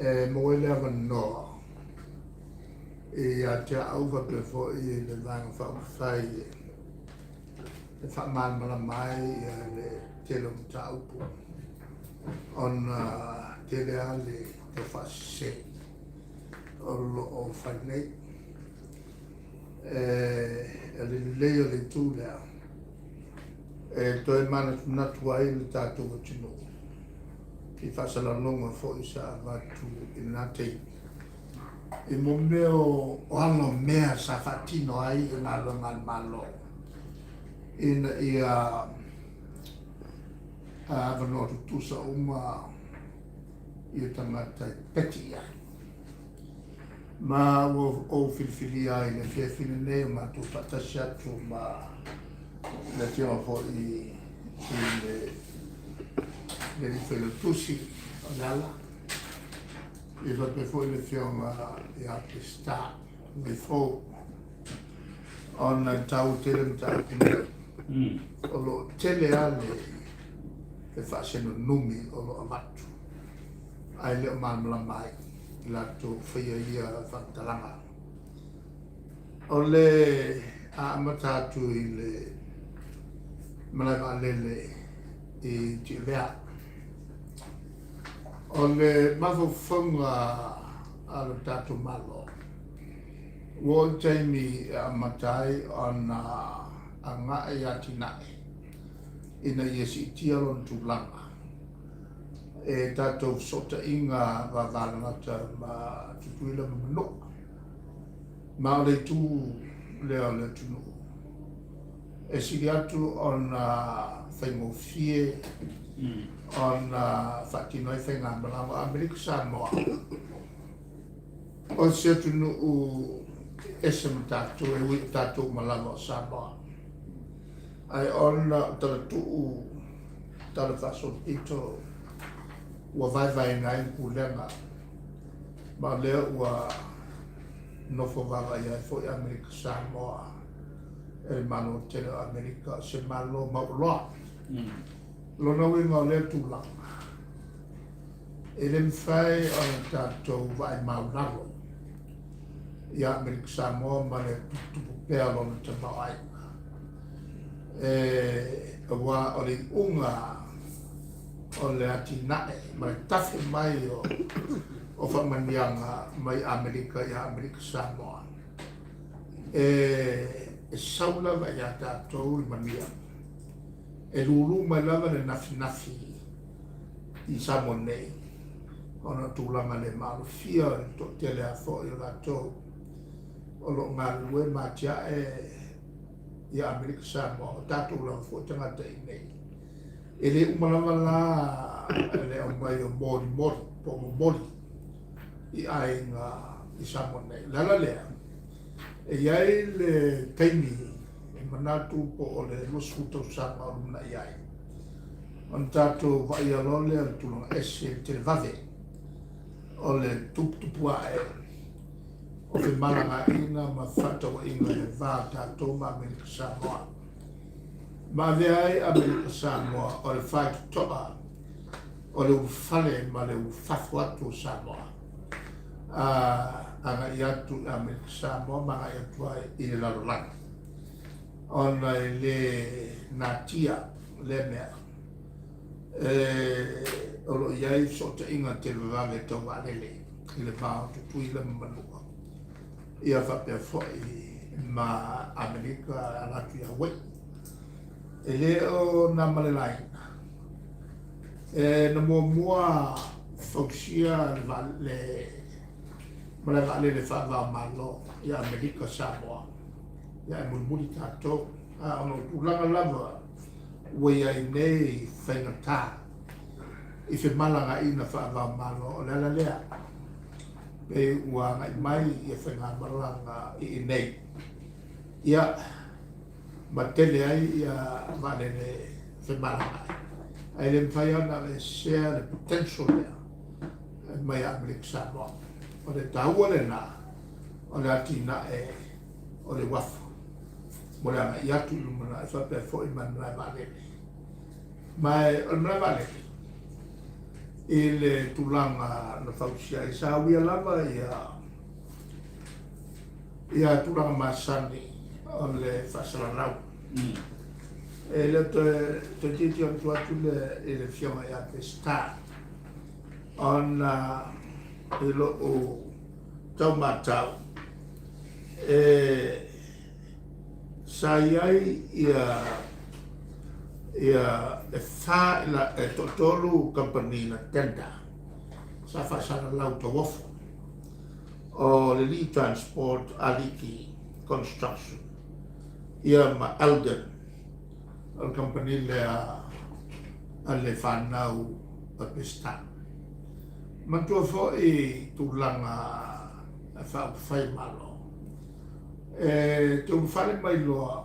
Moele no a te auwa pe fo I le vanga fa fai le fa mala mai le telo ta upu on tele ale te fa se o lo o fa nei le leo le tu le to mana na tuai le tato tino ki fa sala longa fo isa va tu inate I mo meo o ano mea sa fatino ai na longa malo in vano tu sa uma I tangata peti ai ma o filfili ai le fefili ne ma tu patasha tu ma le tio fo le felo tusi ala I va pe fo le fio ma ya pista me fo on tau tele ta o lo tele ale e fa seno numi o lo amatu ai le mamla mai la tu fia ia fantalanga o le a amata tu I le malava lele I tivea o le mafo fonga al tatu malo Won taimi amatai on anga yatinai ina yesi tialon tulanga tato sota inga vavalangata ma tutuila mano ma le tu leo le tunu siriatu on faimofie on fatinoi fainga malama Amerika Samoa o se tunu esem tato wi tato malama Samoa ai on tatu tala faso ito wa vai ngai kulenga ma le wa no fo va ya fo Amerika Samoa el mano tele Amerika se malo ma lo no we ma le tula ele fai on tato vai ma nalo ya Amerika Samoa ma le tu pe alon te mai wa ori unga o le atinae mai tafe mai o whamanianga mai Amerika I Amerika Samoa saula vai a tātou I manianga lulu mai lava le nafi I Samoa nei ona tūlanga le malufia to tele a fo I ratou o lo ngā lue matia I Amerika Samoa o tātou la fo tangata I nei ele umalama la le o mai o mori I ainga I Samoa nei lala lea iai le taimi manatu po o le losu tau sama o luna iai on tātou vai alole al tulunga ese te vave o le tuptupua o le maranga ina ma fata wa inga le vā tātou ma Amerika Samoa ma veai Amerika Samoa o le whaitu toa o le ufale ma le ufafu atu Samoa anga I atu Amerika Samoa ma ngai atu ai I le lalolanga ona le natia le mea o lo iai sota inga te vave tau alele I le pāo tutui le manua ia whapea foi ma Amerika alatu ia wei le o na malelaina na mua whauksia le maleva le whaava malo ia Amerika Samoa ia mulmuli tātou ono tūlanga lava wei ai nei whaingatā I malanga ina whaava malo o lea lea pe ua ngai mai I whaingamalanga I nei ia ma tele ai ia vanene whamalanga ai le mwhai ana le share the potential lea mai Amerika Samoa o le taua le nā o le atina o le wafu mo le anga I atu lumana I whapea fo I manai valele mai o le manai valele ele tulanga na fausia e sa wia lava ia tulanga masani o le fasalanau ele te titi on tuatu le fiama ia pesta on ilo o tau matau Sayai ia fa la totolu company na tenda sa fa sana lau to wofo o le li transport aliki construction ia ma Alden o company le ale fa nau a pesta mantua fo tulanga fa fai malo te fale mai loa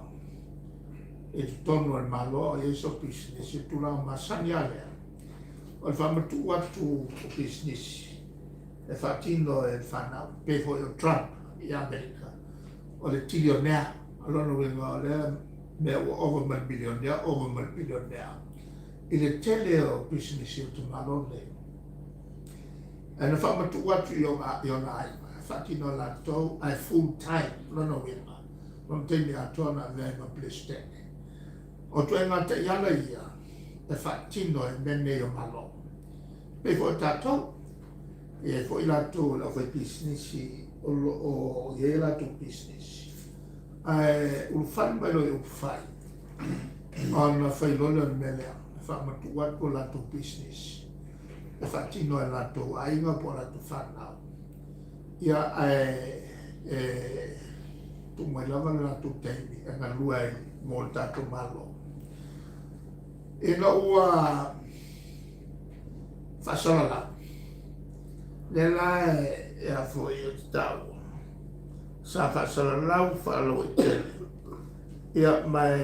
e tonu al malo e so business e tu la masani ale o fa matu atu o business e fa tino e fa na pe for your Trump i America o le trillionaire allora no le me over billionaire il e tele o business e tu malo le e fa matu atu yo na fatino la to ai full time no wena non te mi atona venga plestene o tu nga te yala ia e fatino e menne yo malo pe fo tato e fo ila to la fo business o ye la to business ai un fan ba lo fai on fai lo le mele fa ma tu wat ko la to business e fatino e la to ai nga po la to fa na ia tu mai lava la tu tei e nga luai molta tu malo e no ua fasala le la e a foi o tau sa fasala la fa lo te ia mai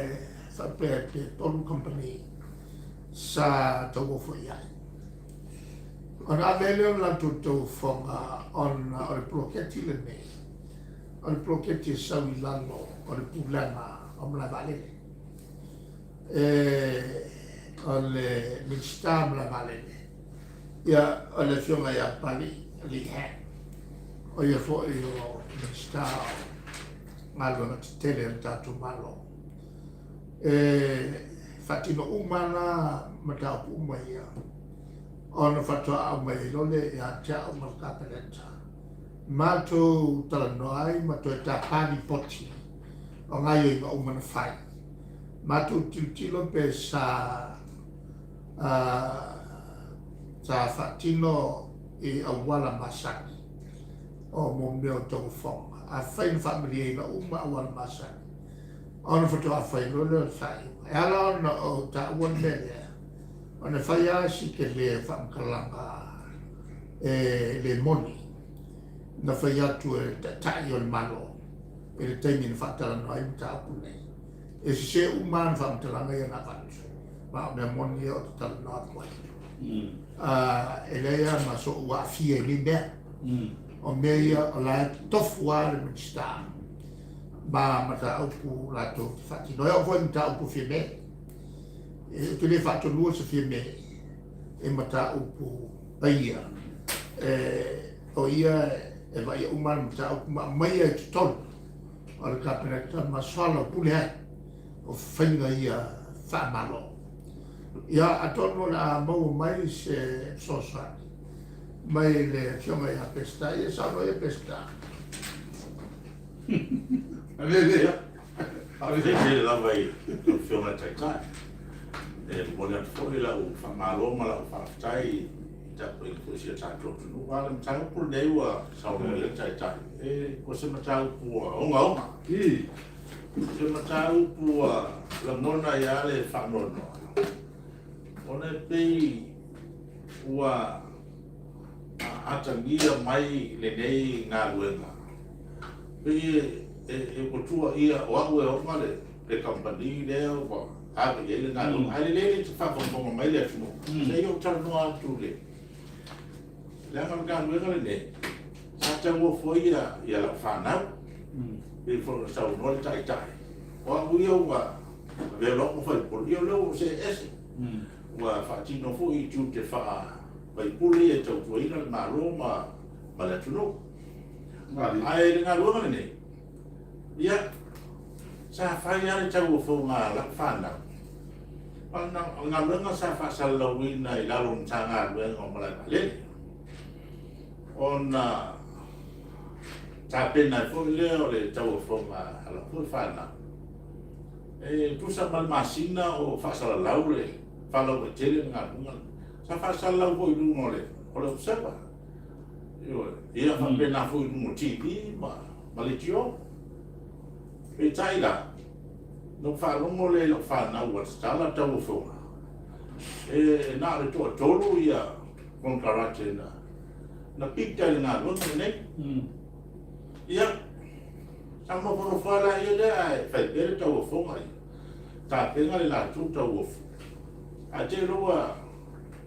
fa pe ton company sa to foi ai ona vele la tutto fonga on il progetti le me il progetti savilano o il problema om la vale le ministam la vale ia le fioma ia pali li ha o ia fo io ministam malo na tele tatu malo fatino umana mata umaya ona fatua au mai lole ia tia o markapeleta mato talanoai mato eta pani poti o ngai o umana fai mato tilo pe sa fatino e awala masaki o mo meo tau fonga a fai family na uma awala masaki ona fatua fai lole fai e ala ona o ta one mele ona fai si che le famkalanga le moni na fai atu e taio il malo e le taimi na fatala no ai ta pune e se umana famkalanga ia na fatu ma me moni o tala no atmoi e leia ma so ua fie ni mea o mea o la tofu a le ministar ma mata aupu la to fati no eu vou mata aupu fie me e tu le fatto lua se fie me e mata aupu aia o ia e vai umana mata aupu ma mai e tutolu o le kapeneta ma swala pule hai o whainga ia whamalo ia atono la mau mai se sosani mai le fioma ia pesta ia sano ia pesta Avete la vai il fiume Taitai e buona fuori o fa maloma la fa tai da poi così sta tutto no vale ma pur dei wa sa no il Taitai e cosa ma ta pu onga se ma ta pu la mona ya le fa no ona pe wa atangia mai le nei nga luenga pe e potua ia o aue o male le company le o ave ele na no ale le te fa con mai le no se io torno a tu le ma ga le sa te mo foi ia la fa na e fo sa no le tai o aue o wa ve lo mo foi por io lo se ese wa fa ti no foi tu te fa pai puli e tau tuaina le maro ma le tunu. Ai le ngā luanga nei. Ia, sa whai ale tau o fau ngā lak whanau. Ngā luanga sa whasalawina i lalo nta ngā luanga o malai palele. Ona ta pena fo leo le tau o fau ngā ala pui whanau. E tusa mal masina o whasalalau le whalau e tele ngā luanga. Sa whasalau po i lungo le, o le usepa. Ia whapena fo i lungo TV ma le tio. E taila, no whalongo le lo whanau at stala tau o fau. E nā le toa tolu ia kon karate na pita i ngā luanga nei. Ia, sa mawhano whala ia lea e whaipere tau o fau ngai. Tā penga le la tū tau o fau. A te roa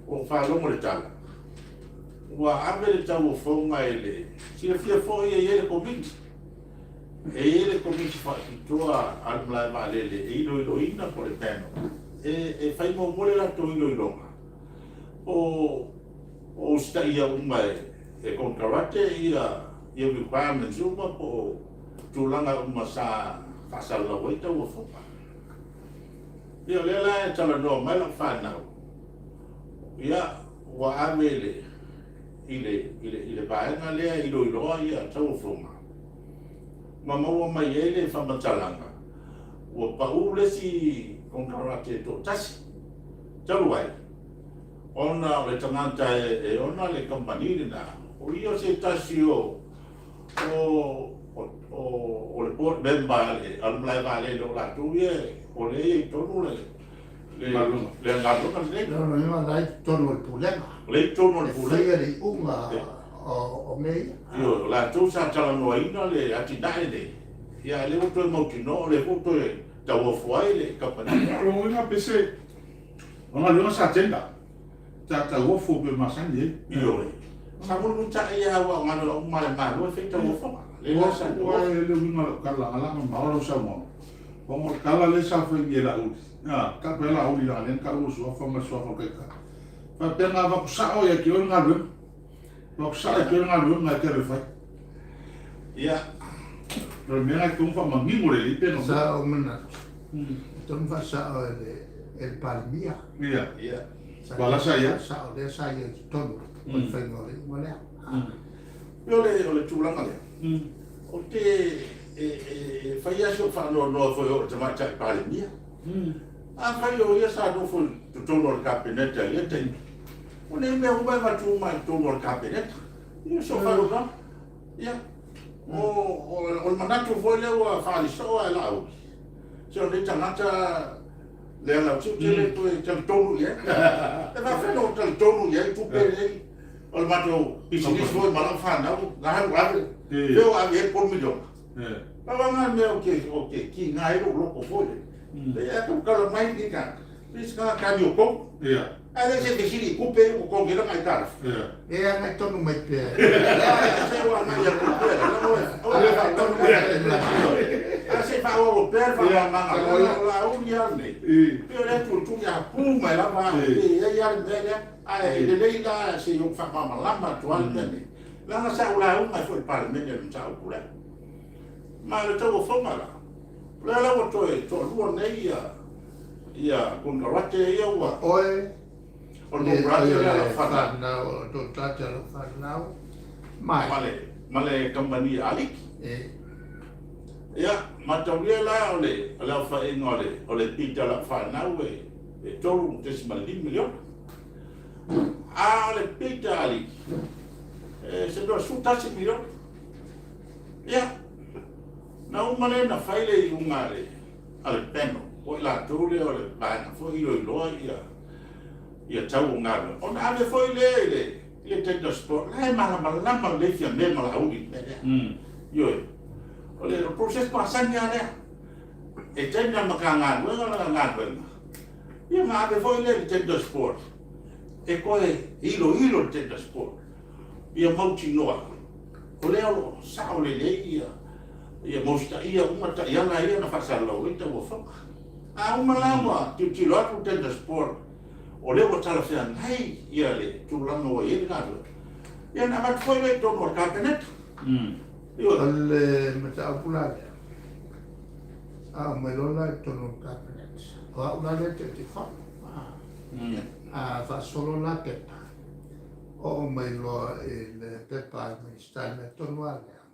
o whalongo le tala. Ua awe le tau o fau ngai le, sila fia fo ia le komiti. E le komiti whakitoa alumlai maalele e ilo ina po le peno. E whai mo mole la to ilo ilonga. O sta ia unga e kon karate ia requirements uma po tūlanga uma sa whasala waita ua whoka. Ia lela e tala noa mai la whanau. Ia ua amele ile vaenga lea ilo iloa ia tau whonga. Ma maua mai ele whamatalanga. Ua pau lesi kon karate to tasi. Talu ai. Ona le tangata e ona le kampaniri na. O ia se tasi o le port member le alumlai vale lo la tuie o le tonu le ngalunga le. No, no, lai tonu le pulenga. Le tonu le pulenga. Fia le unga o mei. Io la tu sa tala no ina le ati dai le. Ia le uto mauti no le uto tau fuai le kapani. O ina pese. Ona le sa tenda. Ta wo fu be masani. Io. Sa mo ta ia wa ngalo male malo fe tau fu. Le sa wa le winga kala ala ma ro sa mo. Como kala le sa fe ngira u. Ah, ka pela u ila len ka u so fa ma so fa ka. Fa pena va sa o ya ki o ngalo. Va sa ya ki o ngalo na ke refa. Ia. Pero mira que un fama mismo le dice no. Sa o mena. Ton fa sa o el palmia. Ia. Ia. Bala sa ia. Sa o le sa ia tonu. O whaingo le wale. Io le tūlanga le. O te whai aso whanau noa foi o te maita i palimia. A whai o ia sa no foi tutono le kapeneta ia te. O ne mea umai watu mai tutono le kapeneta. Ia so whai o ia. O manatu foi leo a whali soa e lau. Se o ne tangata le lau tiu tele tu e talitonu ia. E whawheno talitonu ia i tupe lei. O le mato pisinis foi malang whanau. Ngahan wale. Leo a vie por milion. Pawanga mea o ke ki ngai ro loko foi. Le e ka kala mai ni ka. Pis ka ka ni o ko. Ia. Ale se te siri kupe o ko ngira mai taraf. Ia. E a ngai tonu mai pe. Se wa na ya kupe. O le ka tonu mai. A se fa o pe fa manga o la o ya ne. Pe le tu ya pu mai la va. E ya ne ai le la se yo fa ma lamba tu al ne. La na sa ula o mai foi par me ne sa o kula. Ma le tau fonga la. La la o to luo nei ia con karate ia wa. Oe. O no karate la fa. Whanau, do tata la whanau. Mai. Male company alik. Ia, mataulia la ole la fa ingole ole pita la fa na we. E tolu tesmali milion. A ole pita alik. Se do sutasi milion. Ia. Na umale na faile ungare al peno. O la tole ole bana fo ilo ia tau ngalo. On ave foi le tenda sport. Ai mala le fia me mala uli. Yo. Ole o proses pasanya le. E tenda makanga ngala ngalo. Ia ma ave foi le tenda sport. E koe ilo tenda sport. Ia mauti noa. Ole o sa ole le ia mosta ia uma ta ia na fasalo ita wo fa. A uma lama tu tilo tu tenda sport. o le o tala fea nai ia le tūlanga o ia ngātua. Ia nā matu whai le tono o kāpenet. Ole mata apula le. Mai lola e tono o kāpenet. O aula le te whau. Fa solo la pepa. O mai loa e le pepa e mai stai me tono a lea.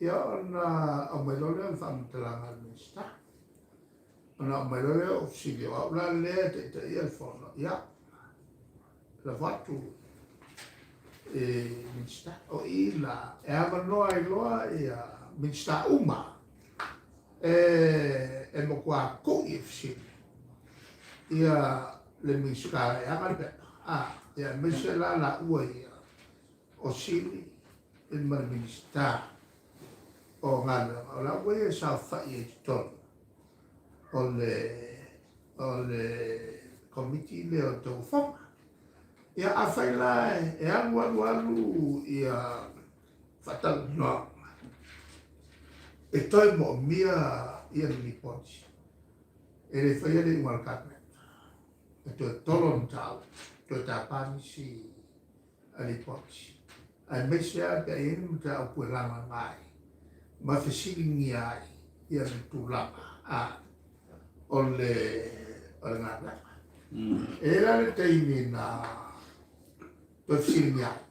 Ia ona o mai lola e whamtalanga me stai. Ona mai lola o sili o aula lea te ia le whono. Ia. La watu. Minsta o ila e ama noa i loa ia minsta uma e mo kua koi e fsili ia le minsta e ama pepa ia minsta la ua ia o sili il ma minsta o ngana o la ua ia sa fai e tonu o le komiti le o tau whama ia awhaila e alu ia whatal noa. E toi mo mia ia ni ponchi. E le whaia le umal kāpena. E toi tolon tau, toi tāpani si a li ponchi. Ai mesea pe e ni muta au pue langa ngai. Ma whesilingi ai ia ni tūlanga. O le ngā rama. E la le teimi na But feeling out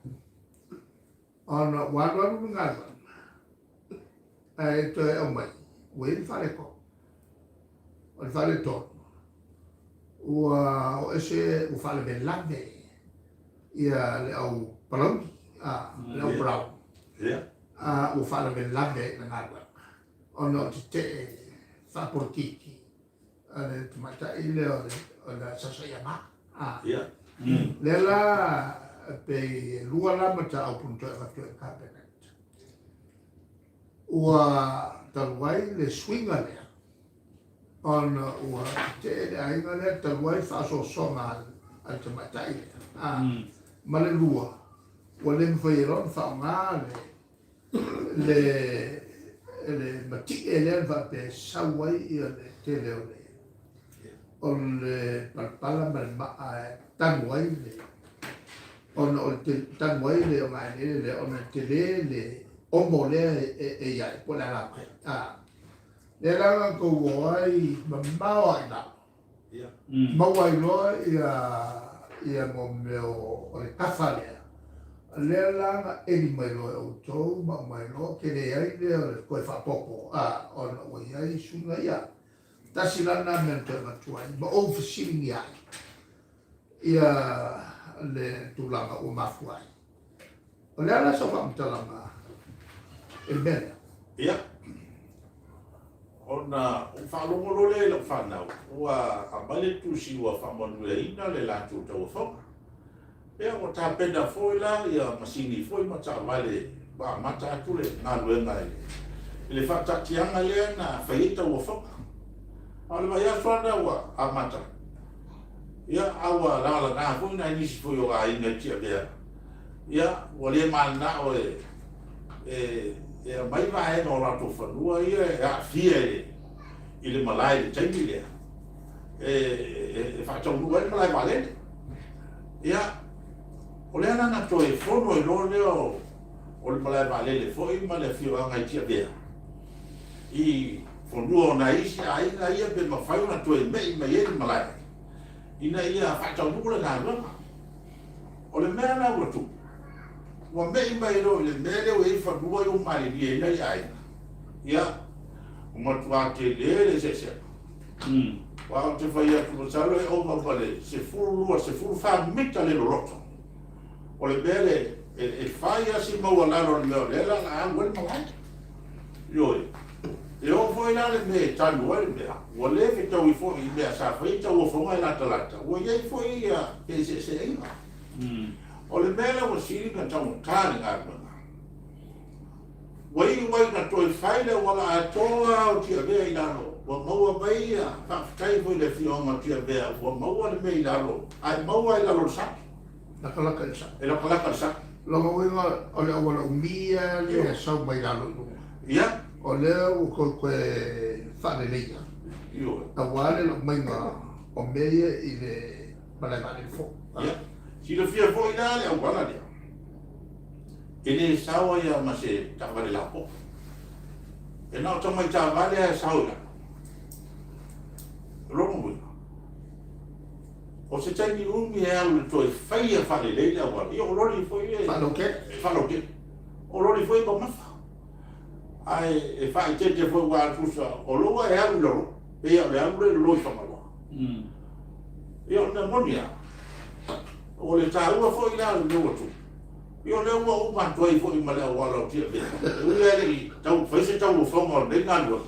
on one ngalo ai to e mai we fare ko o fare to o ese o fare bellande ia le au palom le au brau o fare bellande ngalo ono te fa portiti ale mata ile o la sasayama lela pe lua lama ta au punto e watu e kāpenet. Ua taluai le swinga lea. Ona ua te le ainga lea taluai whaso songa al te matai lea. Ma le lua. Ua le mwhairon whao ngā le mati e lea wa pe sauai ia le te leo lea. O le palpala ma le maa tanuai lea. On o te tanwai le o mai le on te le o mo le e ia po la la le la ko wai ma mau ina mau ai lo ia mo me o le kafale le la e ni mai lo o to ma mai lo ke le ai le ko fa popo on o ia sunga ia tasilana me te matua ma o fisilingi ai ia le tulanga o mafuai. O le ala sa whamtalanga e mene. Ia. Ona o whalongolo le la whanau. Ua amale tusi ua whamanua ina le lātou tau whonga. Pea o tā pena foi la ia masini foi ma tā wale ba mata atu le ngā luenga e. Le whatatianga lea na whaita ua whonga. Ale mai aswana ua amata. Ia awa la nga foi na nisi foi o ai na tia bea. Ia o le mana o mai vai no la to fanua ia a fie ile malai le taimi le. Fa tau no vai malai vale. Ia o le na to e fono e lo le o le malai vale le foi ma le fio nga tia bea. I fonua na isi ai na ia pe ma fai na to e mai e malai. Ina ia whātau nukura ngā runga. O le mea nā ura tu. Wa mei mai ro le mea leo e whanua i o mai ni e nei ai. Ia, o matua te lere se se. Wa o te whai atu o talo e o mawale, se furu lua, se furu wha mita le roto. O le mea le, e whai asi maua laro ni mea lela na angwele mawai. Ioi. E o foi la le me tanu le mea. O le ke tau i foi i mea sa whai tau o whonga i lata lata. O iei foi ia e se inga. O le mea la o siri na tau tāne ngā runga. Wai na toi whai le wala a toa o tia mea i laro. Wa maua mai ia whaktai foi le fionga tia mea. Wa maua le mea i laro. Ai maua i laro saki. Lakalaka i sa. E lakalaka i saki. Longa winga o le awala umia le sau mai lalo nunga. Ia. O leo ko koe whare leia. A wale la mainga o mea i le pale vale fo. Ya. Sila fia fo ina le au wala dia. Ini sawa ya masih tak balik lapor. Kena macam macam balik sawa lah. Rong pun. O se tani umi e alu toi fai a fale leile a wala. Io lori foi e... Falo ke? Falo ke. O lori foi pa mafa. Ai e fai te foi wa tusa. O loa e alu loro. E ia le alu le loi whamaloa. Io na monia. O le tāua foi la le watu. Io le ua uma toi foi ma le wala o tia vea. Ule le tau fai se tau o whonga le ngalua.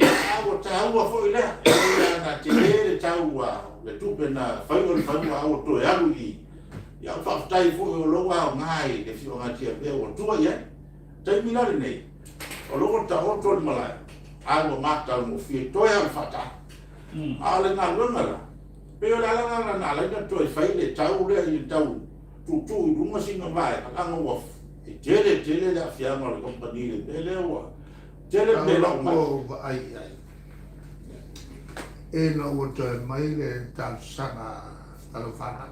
Awa tāua foi la. Ule ana te le tāua le tupe na whai o le whanua au to e alu i. Ia whaftai foi o loa o ngai le fio ngā tia vea o tua ia. Tai milare nei. O loa ta o to le malai. Awa mata mo fie toi au whata. Ale ngā lungara. Pero la to e fai le tau le i tau tu runga singa vai anga wa tele la fiama le compagnie le wa tele me la mo ai e no wato mai le tal sanga talo fana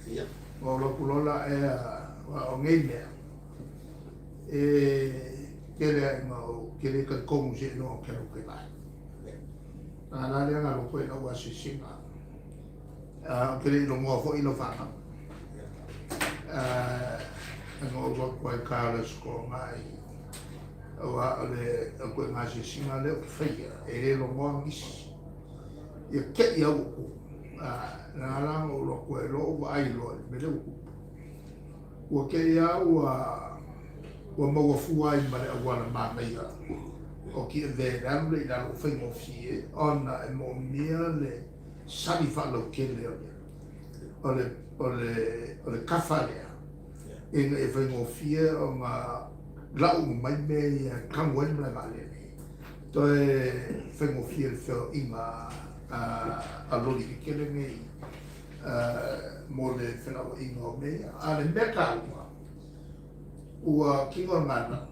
ya o lo kulola e o ngene kele no kele ka komu se no ke no ke vai ala le nga lo ko no wa singa kele no mo fo ilo fana no lo ko Carlos ko mai wa le ko ngasi singa le feia ele lo mo ngis e ke ia ko na la lo ko lo ai lo me le ko ke ia wa mo fu ai ma le wa ma mai o ki ve ran le da lo fe mo fie on mo mia le sani fa lo ke le o le kafalea e fe mo fie o ma la mai me kan wen la vale to e fe mo fie le fe ima a lo di ke le nei mo le fe la ingo me a le merka ua kingo ngana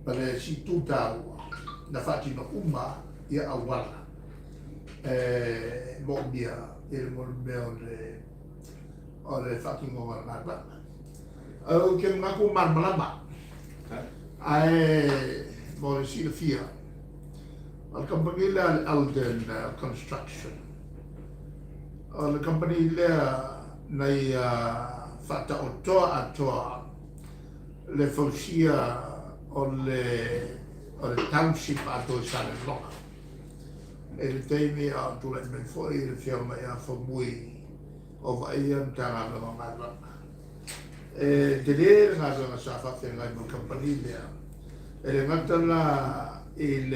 pale si tuta na fati no uma ia awala mo bia il mo o le fucking mo ngana o ke ngaku mar malama ai mo le si le fia al company la Alden Construction o le company la nei fata o toa le fosia o le township a to sale loka e le teimi a tu le men foi le fiama ia fo mui o vai am tanga no ngala e de le nga sa fa fe nga mo company le e ngata la il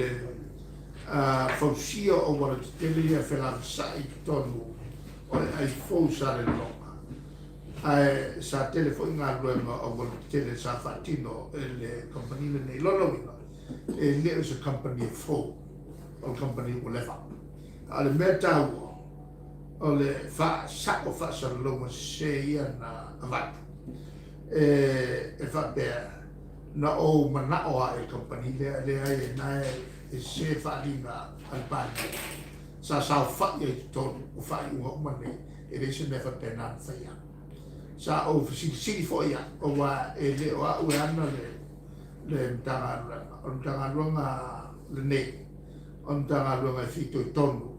fosia o wa te le fe la sai tonu o ai fo sale loka ai sa telefoni nga luema o vol tele sa fatino le compagnie nei lolo e le is a company fo o company o lefa ale meta o le fa sa sa lo se ia na va e fa be na o mana o e company le ai na e se fa linga al pan sa fa e to o fa o mane e le se never pena fa ia sa o si fo ia o wa e le o ana le tanga longa le nei on tanga longa fito tonu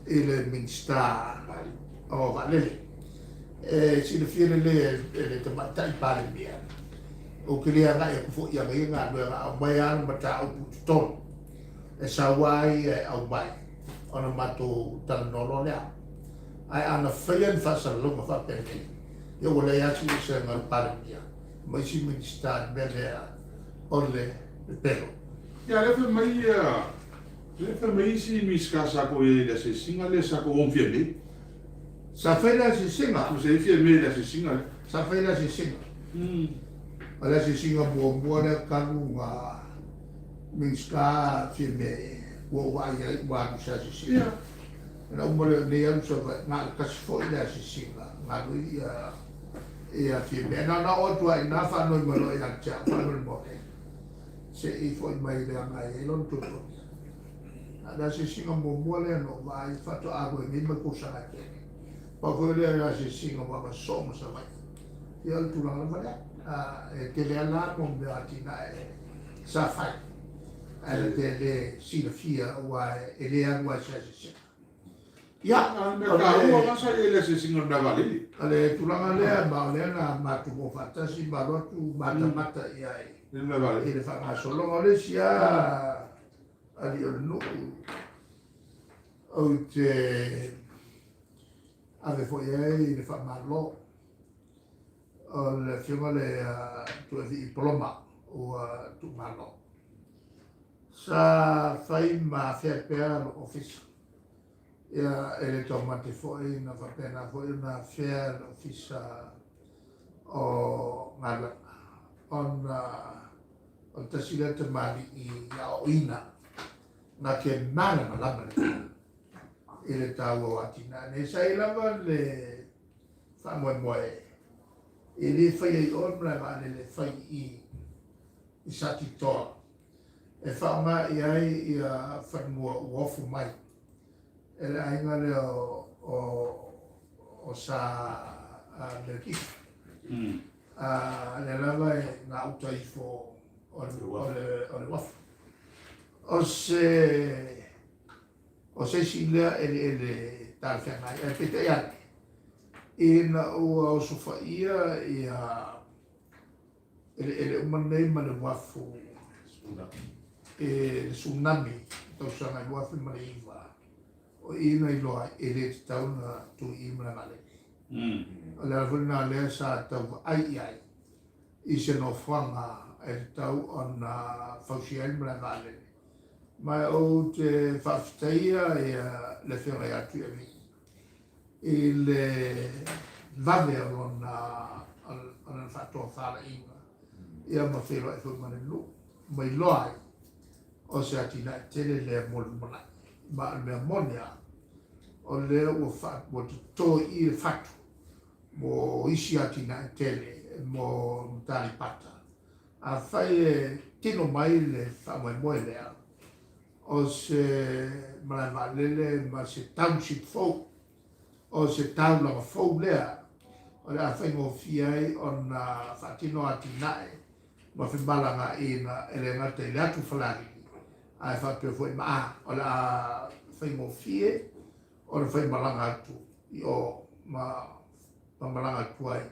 e le minsta o vale e si le fiele le tamata i pare mia o queria nga e fo ia nga nga o mai an mata o ton e sa wai e au mai ona mato tal no lo le ai ana feien fa sa longa fa per io volevo essere nel parco, ma si mi sta bene orle pelo. Ya le fe mai si mi skasa ko e da se singa le sa ko on fiele. Sa fera si singa. Ku se fiele da se singa. Sa fera si singa. Ala si singa bo le kalunga mi ska fiele wo wa sa si singa. Na umore le am so na kas foi da si singa. Na ia ia fiele na o tua ina fa no mo lo ia cha fa no mo se I foi mai le mai e non tutto Ada singa mo le no vai fato água e me ko sala ke. Pa ko le ya singa ba so mo sa vai. Ya tu la ma ke le la mo be atina sa fai. Ala te le si le fia wa ele a wa sa se. Ya, me ka ua ka sa ele se singa da vale. ale tulanga le ba le na ma tu mo fata si ba ro tu mata ia Ele da vale. ele fa ma solo le sia ali no o te ave foi ele fa ma lo o le fiuma le tu di diploma o tu ma lo sa fai ma fe per office ia ele tomate foi na fa pena foi na fair office o ngala on tasila te mali i ao ina na ke mana malama ele tau atina ne sai lava le fa moe ele fai ai on la le fai i sati to e fa ma i fa mo wofu mai ele ainga le o sa le ki le lava na uta i fo o le wafu o se sila ele tal fena e pete ya ina o sofa ia ele umanei ma le wafu e tsunami to sana wafu ma le iva o ina i loa ele tauna tu imla male ala vuna le sa tau ai i se no fanga e tau ona fausiel mla male mai o te whafteia e le whianga atu e mi. I le vave ona whatoa whala inga. Ia ma whero e whumane lu. Mai loai o se atina e tele le molu mana. Ma mea monia o le ua what mo te tō i e whatu. Mo isi atina e tele mo mtari pata. A whai e tino mai le whamoe moe lea. O se malamalele ma se township folk o se town lava folk lea o le awhaingo fiai o na whatino atinae ma whimalanga i na ele ngata i le atu whalari a e whapea fwoi maa o le awhaingo fie o le whaimalanga atu i o ma malanga atu ai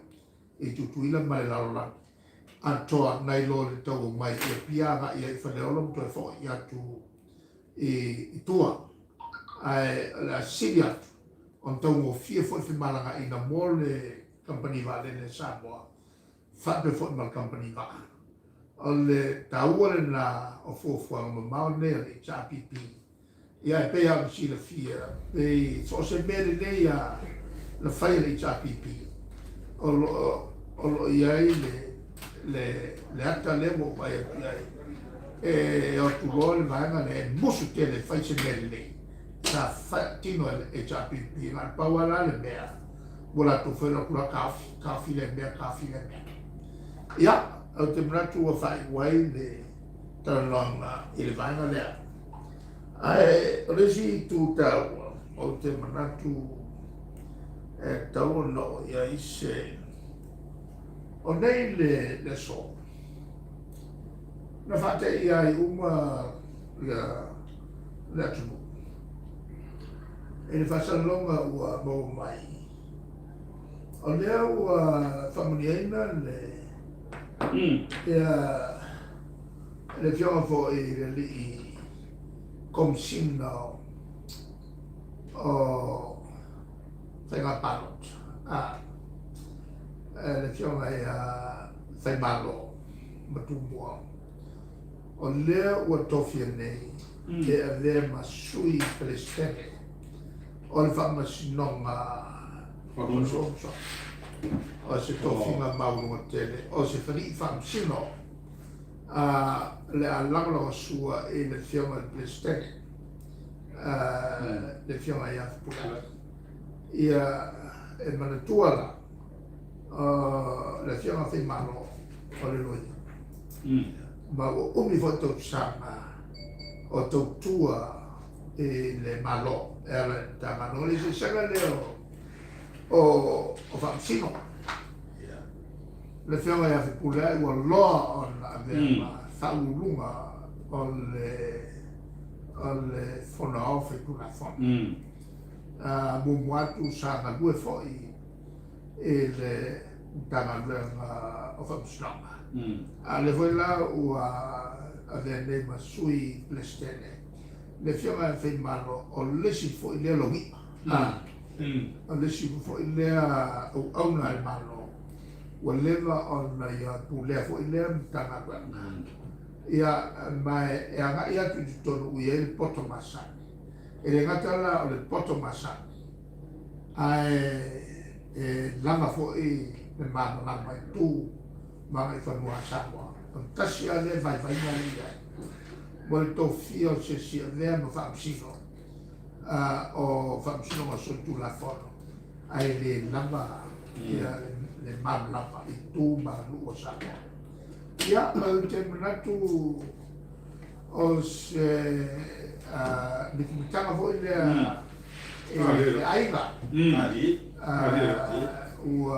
i tutuila ma le lalolani a toa nai lo le tau mai i a pianga i a i whaneolo mto e fo i atu i tua ai la siria on tau fie foi malanga ina mole company va le Samoa fa be foi mal company va ole tauole na o fo ma mau ne le chapipi ia pe a si la fie pe so se bere le ia la fai le chapipi o ia le ata le mo vai ai e o tu gol vanga le musu te le fai se mele sa fatino e già pipi ma pawala le mea vola tu fai la cafi le mea ya o te mratu o fai wai le talonga il vanga le ai resi tu tau o te mratu e tau no ia ise o nei le so na fate ia i uma le atu e le fasalonga ua mo mai o lea ua whamuniaina le fionga fo i le li i komsina o whainga palot le fionga i whaimalo matumua o lea ua tofia nei e a lea masui pelestene o le whamasinonga o se tofinga maunga tele o se whani whamasino le a langaloga sua e le fionga pelestene le fionga i afpula ia e manatuala le fionga whaimalo o le loia ma o umi fo tau sama o tau tua le malo era tamano le se sega le o famsino le fianga ya fe pula o lo on ave faulunga on le fona ofe pula fona mo moatu sa na due foi le tamanga o famsino le foi là o ave ne masui le stelle le fianga fe malo o le si foi le longi o le si foi le o ona il malo o leva ona ia pule foi le tamanga ia mai anga ia tu tonu ia il poto masani e ngatala o le poto masani ai langa foi le mano langa tu ma e fanua sawa tasi ale vai ia mo to fio se si avea no famsino o famsino ma tu la fono ai le langa ia le mam langa i tu ma lu o sawa ia ma te manatu o se le kitanga foi le aiga o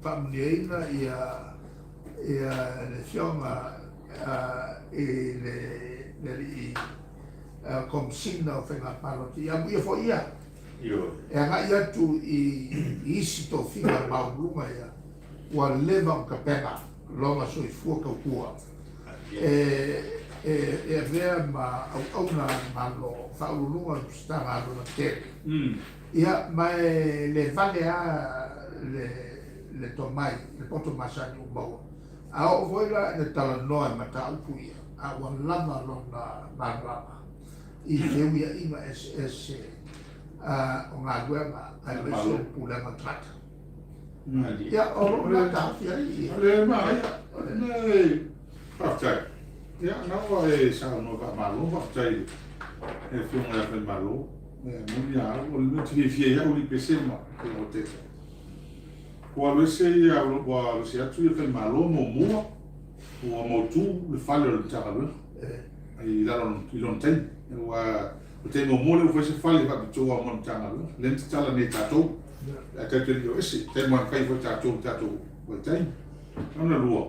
famneina ia le fiona le komsina o whenga paroti ia muia fo ia e anga ia tu i isi to whiga maurunga ia ua leva o kapena longa so i fuaka kua e vea ma au na malo whaulunga stanga alo na tere ia mai le vale a le tomai le poto masani o maua a o voila le tala noa mata upuia a wan lava lona marama i feuia ima SS o ngā guenga a leso pulema trata ia o lona tawhiari le mai nei whaftai ia nawa e sao no ka malo whaftai e whiunga e whi malo muni a o le muti fie ia uli pesema ke o te Kua lese ia ua lese atu ia whi malo mo mua ua mautu le whale o le takalua i lon tei ua o te mo mua le ufese whale whakitoa o mon takalua len te tala ne tatou a tatu ni o ese te moan kai fo tatou o tei ana lua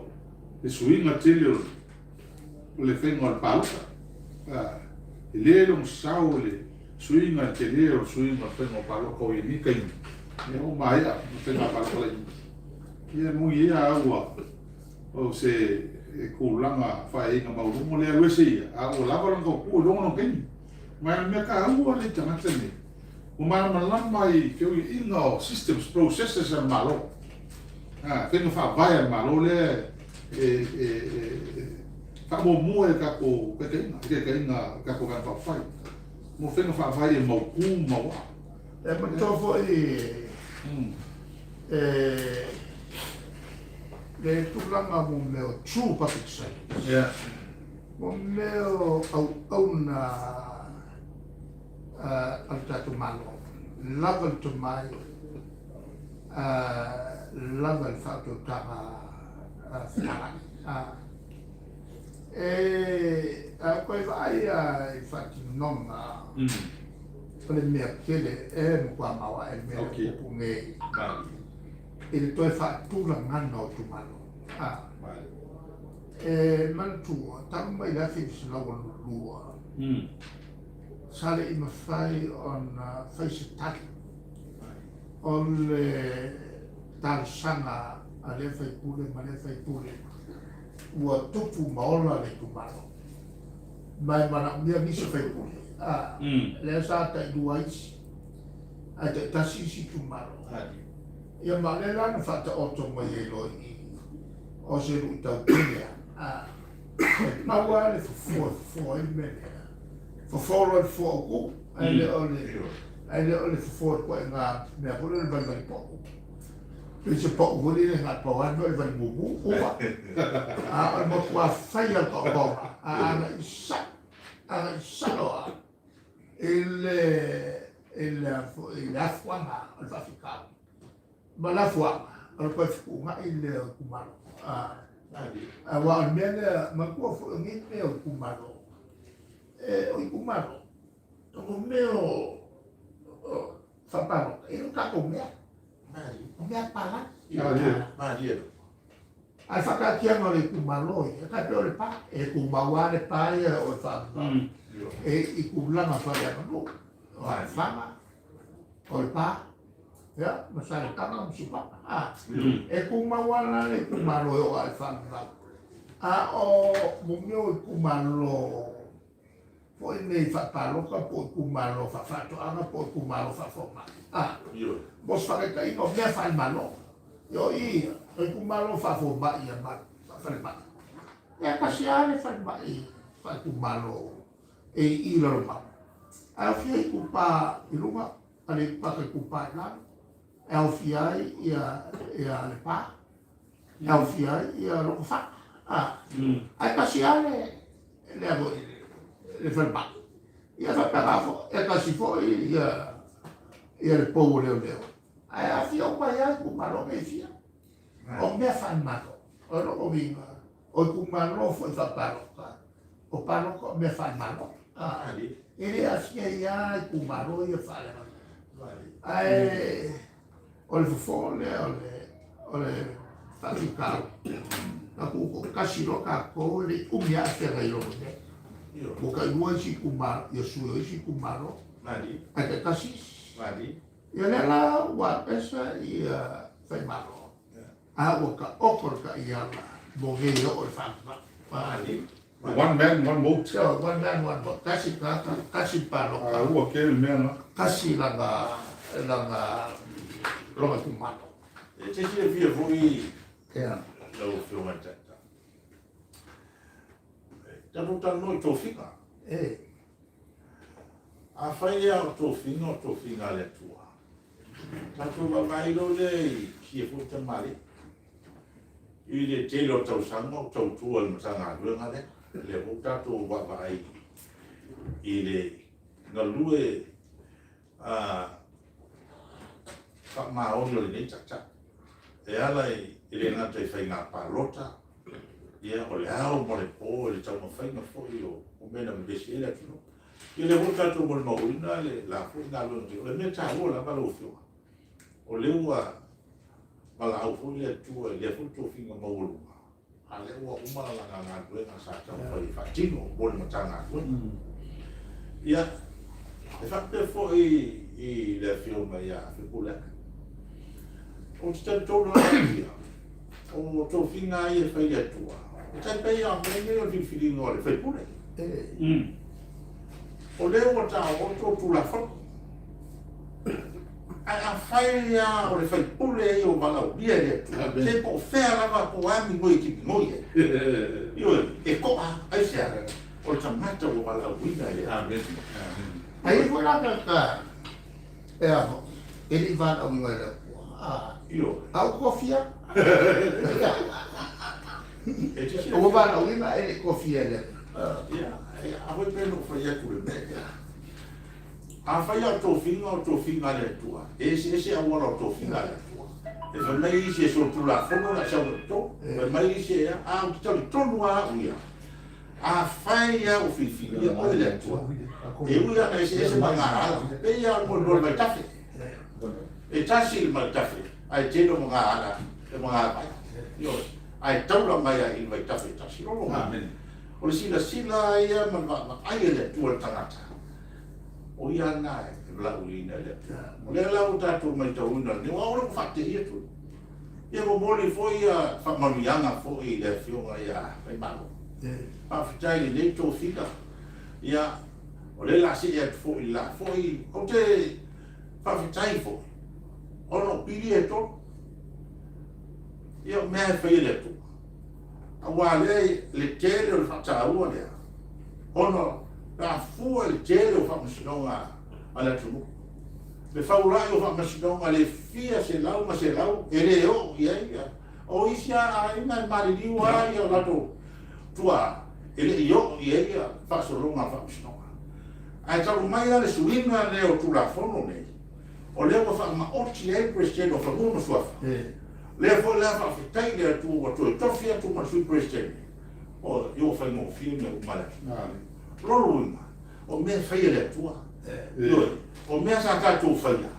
le suinga tele o le whenga o le pauka e le lo msau le suinga tele o suinga o whenga o pauka o i ni kai e o mai a whenga pauka le ia mui ia aua o se kulanga whainga maurungo lea luese ia a o lava langa o kua longa no keni mai mea ka aua le tangata ne o mana malama i keu i inga o systems processes al malo whenga whawai al malo lea whamo mua e kako kekainga kako kai whawhai mo whenga whawai e mauku maua e matofo le tulanga mo meo true public service mo meo au na al tatu malo lava to mai lava il fatto tama finale poi vai infatti non le mie chiede mo qua ma è mio punge il tuo fattura ngano tu malo man tu tamma ila fi slawo lua sale i mafai on face tag on le tal sanga ale fai pure male fai pure ua tupu maola le tu malo mai mana mia misi fai pure le sa ta duais a te tasisi tu malo ia malela na fata oto mai e loi o se lu tau pia ma wa le fo il mene fo lo fo ku ele ole fo ko nga me ko le ban ban po e se po ko le nga po wa no le ban mu o a mo kwa fai al ko a sa lo il afwana al africano ma la fois al poi fu ma il kumaro wa mena ma ko fu ngi o kumaro o kumaro o meu whaparo, e o kako mea, o mea pala. Maria. Ai whakakia ngā le kumaloi, e kai peo le pā, e kumaua le pā ia o whanga, e i kumlanga whare ana no, o ai whanga, o le pā, ia, masare kanga msipaka, e kumaua na le kumaloi o ai whanga, a o mumio i kumalo, po i mei whapaloka, po i kumalo whawhatoanga, po i kumalo whawhoma, mos whakeka ino, mea whai malo, yo ia, e kumalo whawhoma ia mat, whawhama, e kasiare whawhoma i, whai kumalo, e i laro mau, a whia i kupa i runga, ale paka i kupa i laro, e au whia ia le pā, e au whia ia roko whaka, ai kasiare, le ago le whawhama, ia whapagafo, e kasi fo ia le pou leo leo, ai a whia o mai ai kumalo me whia, o mea whanmano, o roko vinga, o kumalo foi whaparoka, o paroka o mea whanmano, ele asia ia i kumalo ia whalemano, ai o le fofole, o le whawhikau, na kuko kasi roka ko le umia a whenga i rono ne, ko ka inua isi kumalo, ia suyo isi kumalo, ai te kasi, ia lela ua pesa ia whaimano, a ua ka okorka i ala, mo ngei o le whanga, One man, one vote. so one man one vote, kasi kaka, kasi paroka, Ua ke le mea na. kasi langa ronga kumalo, E te tira fia fui ia, lau whiunga tata. Tano tano i tō whika. A whaia o tō whinga le tua. Tato wa mairo le kia fu te mari. I le telo tau sanga o tau tua le matanga ruenga le. Le fu tato wa vai i le ngalue whakmaoni o le nei tata. E ala i le ngata i whainga pālota. Ia o le ao mo le pō, le tau ma whainga fōi o mena me besi ele atu no. I le hu tato mo le mauina le la fōi ngā luna ki. O le mea tā ua la malo whiunga. O le ua mala au fōi le atua le fu tō whinga maulunga. A le ua umala la ngā duenga sa tau whai whaitino mo le matanga duenga. Ia, e whakpe fōi i le whiunga ia whipuleka. O te tōna ia, o tō whinga i e whai atua. O te pei a mene o ti whiringa o le whipule. O leo o tā o tō tūla whanu. Ai a whai a o le whipule i o malau bia le atua. Te po whea lava po ami ngoi ki ngoi e. Io e koa, ai sea, o le tamata o malau wina e. ai fo la ka, e aho, e li vana o ngai le pua, Io, au kofia, e te o vana o ina e kofia le, ia, a voi peno whai atu le mea. A whai a tō whinga le atua. E se a wala o tō whinga le atua. E whai mai isi e so tūla whono na sau le tō. Whai mai isi e a o ki tau tonu a uia. A whai a o whiwhinga o le atua. E uia na ese mga ala. E ia mo lor mai tafe. E tasi le mai tafe. Ai teno mga ala. E mga ala. Ai taula mai a il mai tafe tasi. O le sila ia ma aia le atua tangata. O ia nā e lau ina le. O le lau tātou mai tau una, ni wa ora ko whakte ia tu. Ia mo mori fo ia whakmanuianga fo i le whiunga ia whai mano. Mawhitai le nei tō whika. Ia, o le lasi ia fo i la, fo i, o te whawhitai fo. Ono pili e tō. Ia mea whai le tō. A wā le tele o le whaktaua lea. Ono, ka fua le tele o whakasinonga a le tunu. Le whaurai o whakasinonga le fia se lau ma se lau, e re o ia ia. O isia a ina maririu a ia lato tua, e le io ia ia whakasoronga whakasinonga. Ai taru mai a le suinga le o tula fono nei. O leo o whakamaoti e presidente o whakuno suafa. Lea fo lea whakawhitai lea tu o tu e tofi atu ma sui presidente. O io whaingo fia me umare. Rolo ima, o mea whaia le atua. o mea sa tātou whaia.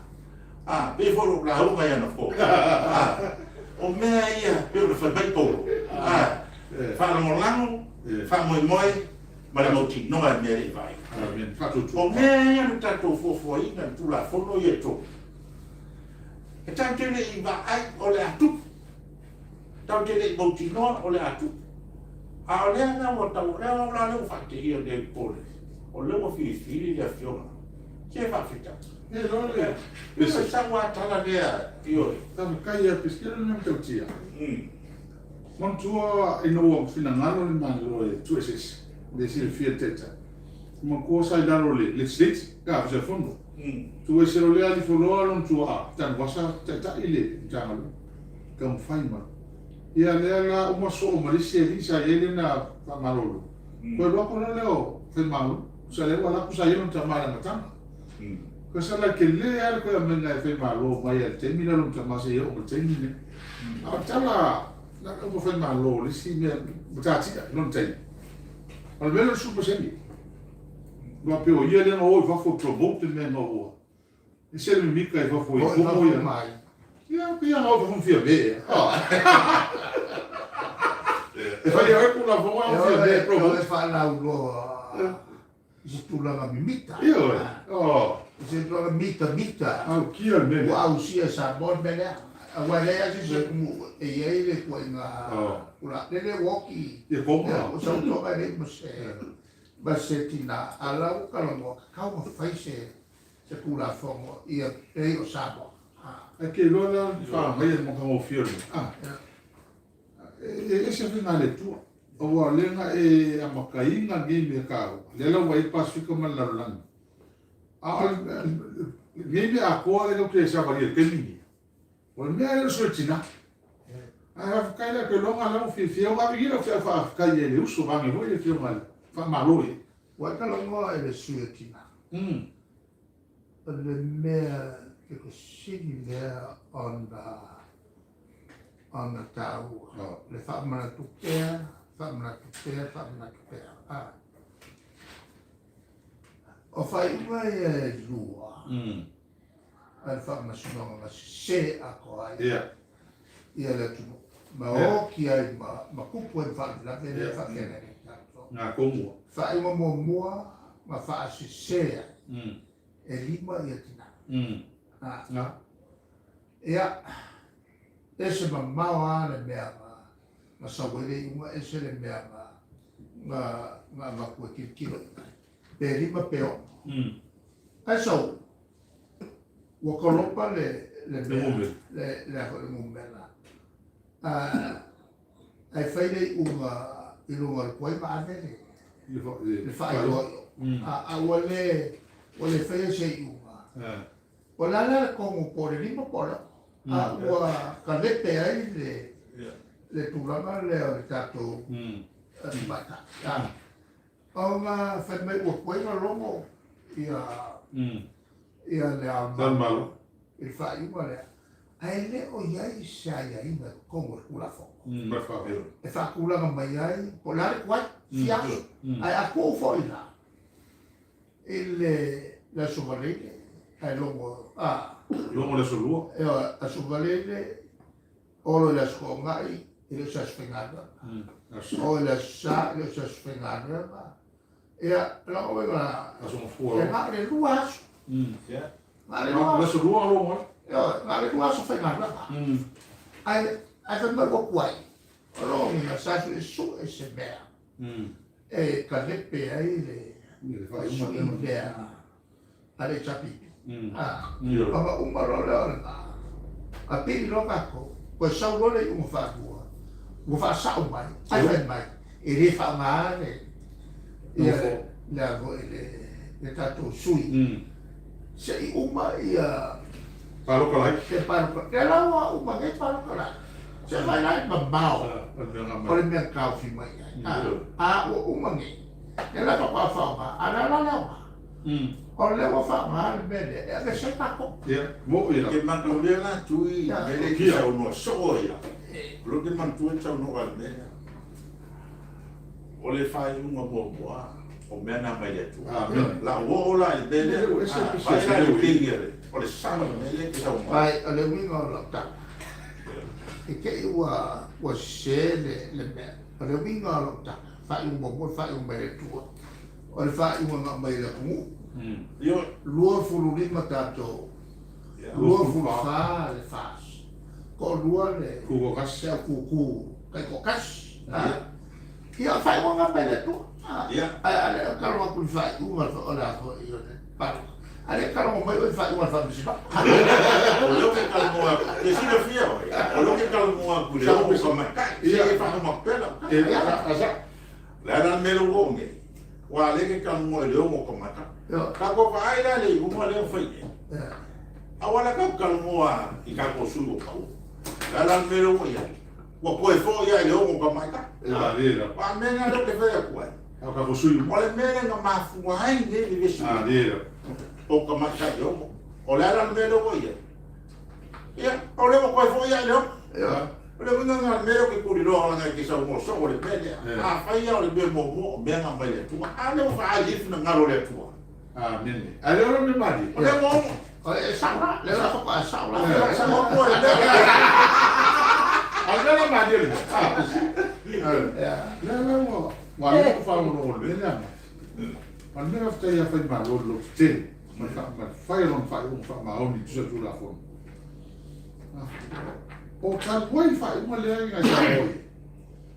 Pe whoro la hau mai ana whoro. O mea ia, pe o whai mai poro. Whanamo lango, whamoi moi, ma le mauti noa mea rei vai. O mea ia na tātou whofua ina, tu la whono ia tō. E tau tele i wa ai o le atu. Tau tele i mauti noa o le atu. A o lea ngā mo tau, lea ngā leo whate i o le pole. O leo whiri whiri lea whionga. Ke whawhita. E role. Pesa sawa tala lea i oi. Tama kai a piskira nem tau tia. Mon tua ino o fina ngalo le mangalo e tu eses. De si le fia teta. Mon cosa i daro le slit. Ka fisa fondo. Tu ese lo lea li foloa lon tua. Tan wasa teta ile. Jangalo. Kam faima. Ia lea la uma so o marisi e lisa ele na whamarolo. Koe loko na leo whaimalu. Sa leo ala kusa ilo tamara matanga. Kasi la ke le al ko men na whaimalo mai al temi na lom tamasa i o temi ne. A tala na ko whaimalo lisi me mutatia non temi. Al melo super semi. Wa pe o ia le no o fa fo promote me no o. E se le mika e fa fo i ko ia mai. Ia que ia no fa fia be. E fai a ku na fo a fia be promote. E fa na ulo. Se tu la mimita. Io. Oh. Se tu la mita. Au kia me. Wow, sia sa bon bele. Wale ya se como e ele ko nga. Ula le woki. E como? O sa to ba le mos. Ba se tina ala o kalongo. Ka o fai se kula fongo e o sabo. É que lola fa mai mo ka o fiori. Esse é na tua. O lenga e a makainga game ka. Lela wai pasifika malalang. Game a ko le que sa varia temi. O me era sortina. A kaila que longa la fi o abigila fa kaile le uso va me voy fi mal. Fa maloi. Wa kalongo e le sortina. Le mea que consigne there on the tower. Le famana tu care. Famana tu care. O fai mai e lua. Al famana sunonga se a koai. Ia le tu. Ma o ki ai ma kupu e fa la vele fa kene. Na como. Fa ima mo mua ma fa se. E lima ia tina. Ia ese mamau ana mea ma sawere uma ese le mea ma kua kilo. Pe lima peo. Ai sau wakolopa le mea le mumela. Ai whaile i runga le koe ma avele. Le whae loio. A wale whaile se i unga. O lala como por el mismo polo, agua calete ahí le tulama le tato bata. Ona fue me cuena lomo y le Tan malo. el fallo vale. A ele o ya y se haya ido como el culafo. Por favor. E fa kula mai ai polar kwai fiaso. Ai a ko foi lá. Ele la sovalele ai longo Lomo le solua. a sovalele o le scongai e le sa sfengada. O le sa sfengada. E la o va A sono fuori. e ma le luas. Ma le Le luas. solua lomo. Ma le luas sfengada. Ai fa ma ko kwai. Allora mi sa su e se bea. E cadepe ai le Fai su uma in bea. Ale chapi. Io. Ma un marole a pili lo pacco. Poi sa vuole un fa tua. Lo fa sa mai. Ai fa mai. E le fa male. E la le tato sui. Se uma ia Palo kalai. che parlo. E la uma che parlo là. Se vai là ma bao. Oleh mea kau fi mai. O umangi. E la toka fa ma. Ala la la. O le wa fa ma le bele. E ke se pako. Mo ira. Ke mangaulia la tui mele ki sau no so ia. Lo ke mantua sau no al mea. O le fai unga mo moa. o mea na mai atu. Amen. La o la i dele, vai la i tingere, o le sama nele ki sa umai. Ai, ale winga o la ta. E ke ua sele le mea. Ale winga o la ta. Fai un bobo, fai un mai tua. O le fai un mai le kungu. Lua fulu lima tato. Lua fulu fa le fas. Ko lua le Kuko kas. se kuku. Kai ko kas. Ia fai un mai le tua. Ale kalo aku fai un o la ko io le. Ale kalo mai o fai un fa bisi. O lo ke kalmoa, ke sina fia oi. O lo ke kalmoa ku le o ko mai. Ia fa ma pela. Asa. La dan melo wonge. Wa le ke kalmoa le o ko mata. Ka ko vai la le mo le fai. Awala ka kalmoa I ka ko sulo ka. La dan melo wo ya. Wa ko e fo ya le o ko mai ka. Dira. Wa mena lo ke fa ku. Au ka kusui. O le mena nga mafuai ne le visu. Dira. O ka mata yo. O la dan melo wo ya. Ya, o le ko e fo ya le o. Ole kuna nga mero ke kuri roa nga ki sa mo so ole pele. Fai ya ole be mo be nga mai le tua. Ale o fa ali funa nga le tua. Amen. Ale ora me mari. Ole mo. Ole saura, le ra ko saura. Sa mo ko le. Ale ora mari le. La mo. Wa le ko fa mo le le. Man me afta ya fai ma lo te. Ma fai non fai un fa ma oni tu tu la fo. O kalwai fai uma le nga sa oi.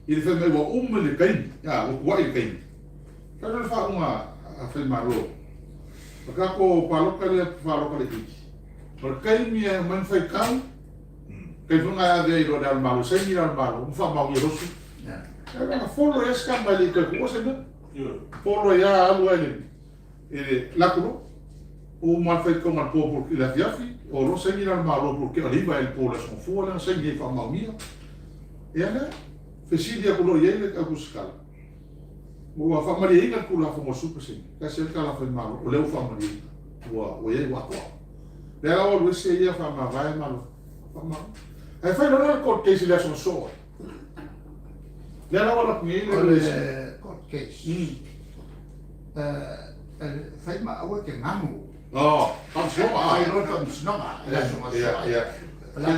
I le me wa le kain. Ya, o wai kain. Ka le fa uma a fai ma lo. Ka ko paloka le paloka le ki. Por kain mi man fai kan. Kai funga de ro dal malo, sai mi dal malo, un fa ma wi rosu. Ya. Ka folo eska mali ka ko se no. Folo ya alu ele. La kuno. O mal fai ko mal po la fiafi. O lo sai al malo porque arriva il polo son fuori, sai che fa mal mia. E allora, fesilia quello ieri a buscare. O fa maria che quello fa mo super sim. Che se cala fa malo, o leu fa maria. O ieri wa qua. E allora lo sai ia fa ma vai malo. Fa malo. E fai non è col che si la sono solo. E allora qui le court case. Fai ma awe ke ngamu. Oh, vamos lá. Ai lo vamos não. La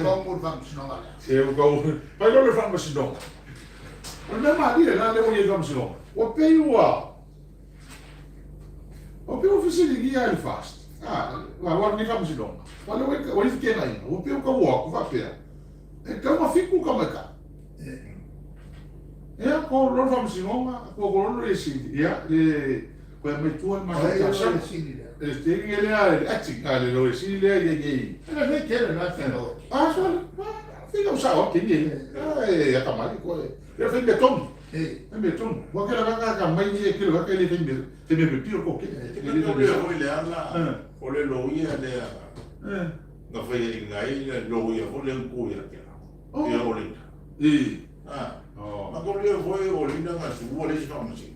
como vamos não. Eu go. Vai lo vamos não. Não mas dire lá levo ia vamos não. O peiua. O peu oficina de guia ele faz. Agora nem vamos não. Olha o isso que é aí. O peu que o vai pé. Então uma fica como é cá. É com lo vamos não, com lo esse. E com me tu mas ele é acting, ele ele é Ela nem quer lá feno. fica um sal que ele é a camada ele fez beton é beton porque ela vai cá mais de aquilo que ele tem me pediu o que Ele não le le ala. Ole lo ia le. Na foi ngai lo ia ole ku ia ke. Ia ole. Ma ko le foi ole na nga su ole si kama si.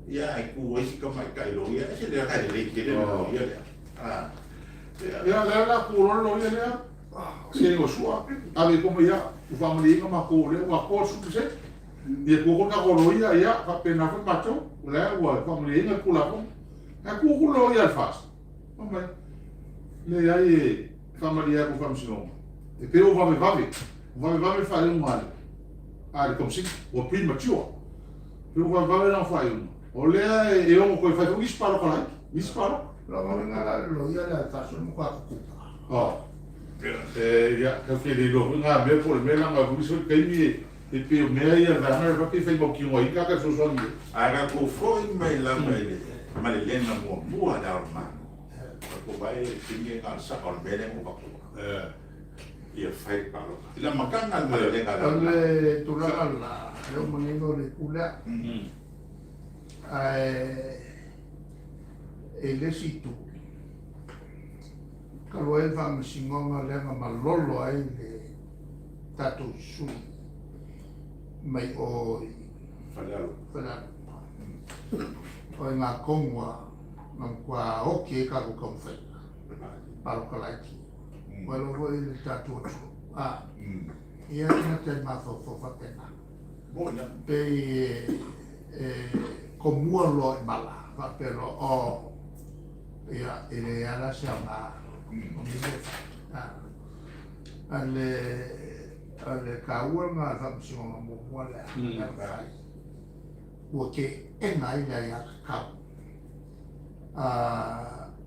Ya ku esi kama kai lo ia se le kai le ke le lo ia. Ya la curou lo ia se o sua ave como ia o família ma ko le wa ko su se e ko na ko lo ia ia fa pena fa macho le wa família ku la ko a ku lo ia faz mamãe le aí família ko fam sino e pero vai fazer um mal como se o primo tio pero vai não faz um olha eu ko faz um disparo para disparo Lo lo ia la fa son ko ku. Ya, que ele lo nga me por me la nga viso que ni e pe me ia da na que fez um pouquinho aí que so son. Aga ko foi mai la mai. Ma le lena mo bua da ma. Ko vai tinge ka sa on bene mo ba ko. Ia fai pa lo. La makanga ma le nga da. Ole tu la lo monino le kula. Ele situ. Kalau e va msingonga lenga malolo ai le tatu sui mai o Falalo. O ngā kongwa ngā kua oke karu kongwhai paro kalaiki walo hoi le tatu atu ia ina te mawhawhawha pena Bona. pe ko mua lo e mala fa pero o ia ele ala se ama o mi le ale kaua nga fa msingo mo mo le ai o ke e ngai ya ka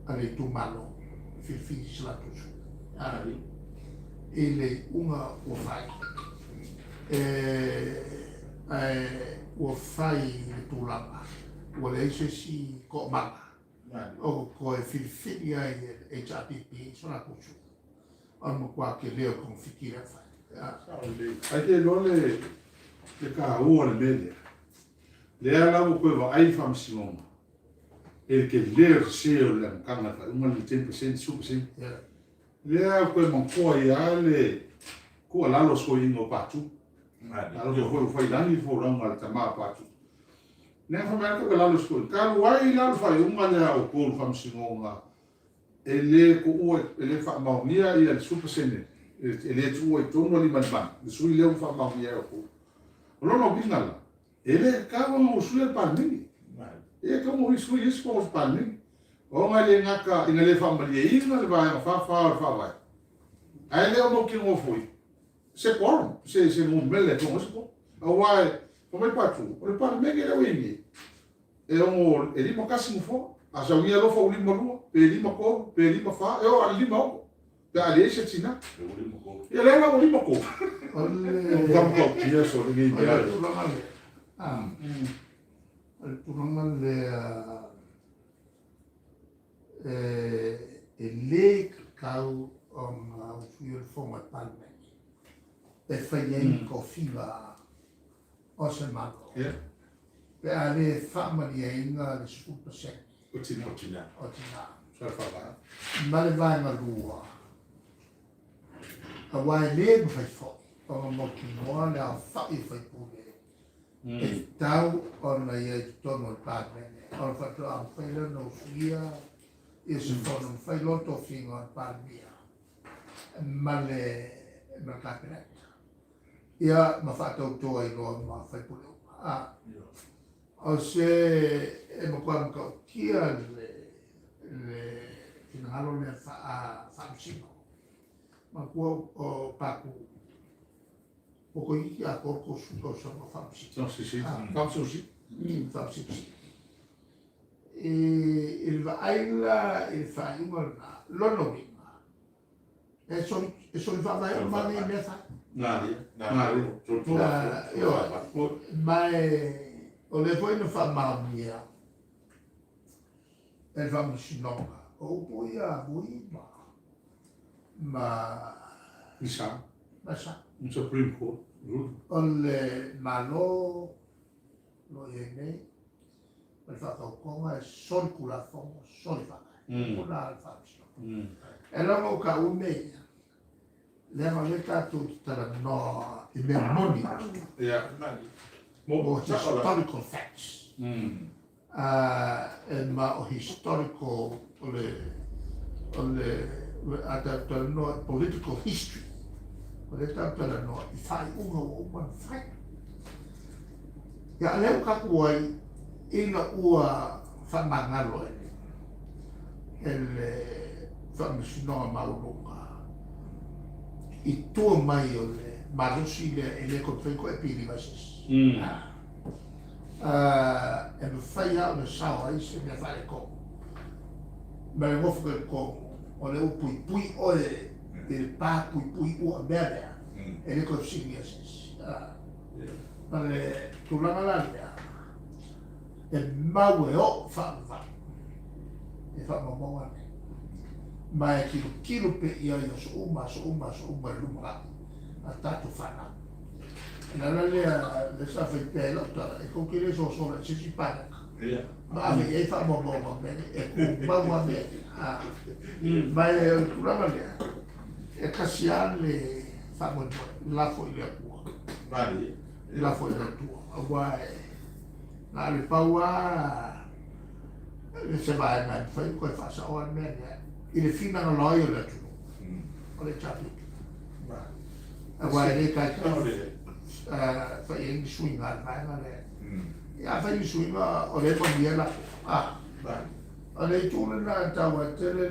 ale tu malo fi la tu ele uma o fai o fai tu lama o le si ko mama o ko e fili ai e HRPP so la kuchu on kwa ke leo con fikira fai ai te lole le ka ua le mele le ala mo ko va ai fam simon e ke le se o le kanga fa uma le 10% super sim le ko mo ko ia le ko la lo so ingo patu ala ko foi dani fo ranga ta ma patu ne fa ma ko la lo so ka wai la fa uma le o ko fam simon ele ko ua ele fa ma nia ia super sim ele tu o tono li man le sui le fa ma nia ko lo no binala ele ka mo sui pa ni e ka mo sui is ko pa ni o ma le ngaka ina le fa ma le ina le va fa vai ai le mo ki mo foi se por se mo mele to mo ko o wai o me pa tu o pa me ke le wingi e o e li mo kasi mo fo a sa wi lo fo li mo lu pe li mo ko pe li mo fa e o li mo da le se tina e le la li mo ko o ko ki so le ngi el turno de el lake cau on fui el fomo palme e fai ko fiva o se mago pe ale fama di inga le scupa se o tina sa fa va ma le vai ma lua a wai le fai fo o mo ki mo le a fai pule e tau ona ia tono il padre ona fatto a fai no fia e se fono fai loto fino al palmia ma capiretta ia ma fatto to ai no ma fai pure o se e mo qua mo kia le finalo le fa sino ma o paku poco i a corco su cosa ma fa sì no sì fa sì e il va il fa una lo no e sono fa vai ma ne fa na io ma o le poi non fa mamma e fa sino o poi a voi ma sa sa un Supreme Court ole malo lo yene per fatto come circolazione solfa una alfabetico e la moca umeia le hanno letto tutta no i memoni mo historical facts ma o historical adatta no political history le tapela no fai uma fai ya le ka kuai ina ua fa mangalo ele fa misino maulunga i tu mai ole marusi le konfenko e pili vasis e me fai a le sao ai se me fai ko me mo fu ko ole pui ole il pa pui o bere e le consigli ma le tu la malaria e maue o fa e fa mo ma e kilo pe ia so uma lunga a tato fana la le sa fe pe la e con che le so si parla ma e fa mo bene e ma ma e tu la malaria e casiale famo la foglia tua la foglia tua guai la le paua le se vai ma fai quel fa sa o me il fino non lo io la tu o le chapi guai le fai swinga mai ngale ya fai swinga o le pambiela o le tūle na tawa tele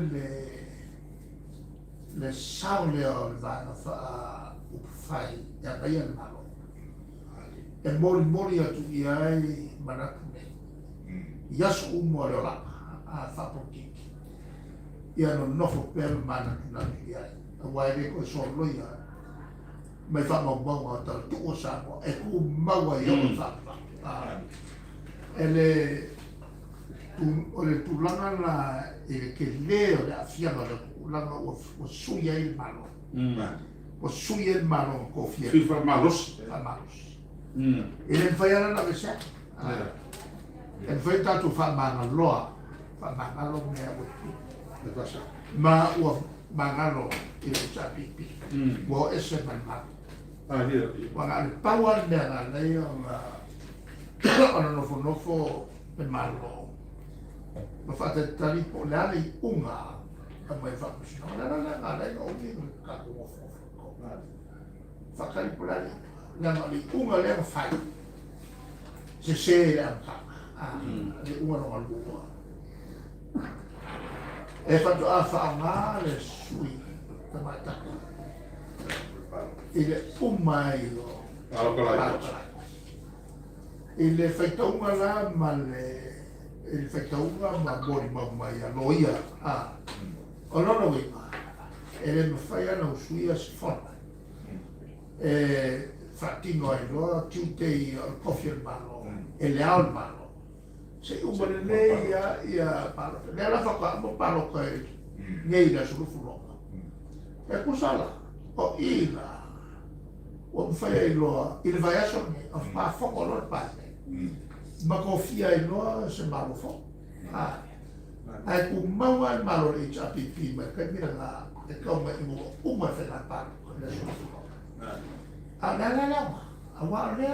le saule o le vana fa upafai ya kai al malo e mori atu i ai manaka nei yasu umo le ola a fa pokiki ia no nofo pele manaka na i ai a waire ko solo ia mai fa mau ta tu sa mo e ku mau ia o fa ele o le tulanga la ke leo le afia no le tulanga o suia il malo o suia il malo ko fia FIFA malos ele fai ala na vesa ele fai tatu fa manga lo me o ma o mangalo il sa pipi o ese man Wanga le paua le na lei ona nofo pe malo. Ma fate tali po le ali unga a mai fa kusino. La lei o mi ka ko fo. Fa tali po le ali unga le fai. Se le anta. Le unga no alua. E fa to a fa ma le sui. Tamata. Ile umai lo ile faitaunga la ma ile faitaunga ma bori ma mai aloia o lono wima ele me fai ana usuia si fona fatino ai loa tiutei al coffee al malo ele al malo se umane nei ia palo le la fa mo palo kai nei da su fuloga e kusala o ila o fai ai loa il vai a sonne a fa foco lor parte ma confia ai loa se malo fo ai ku mau al malo le cha pipi ma che mira la e come uma fe la par le la a wa le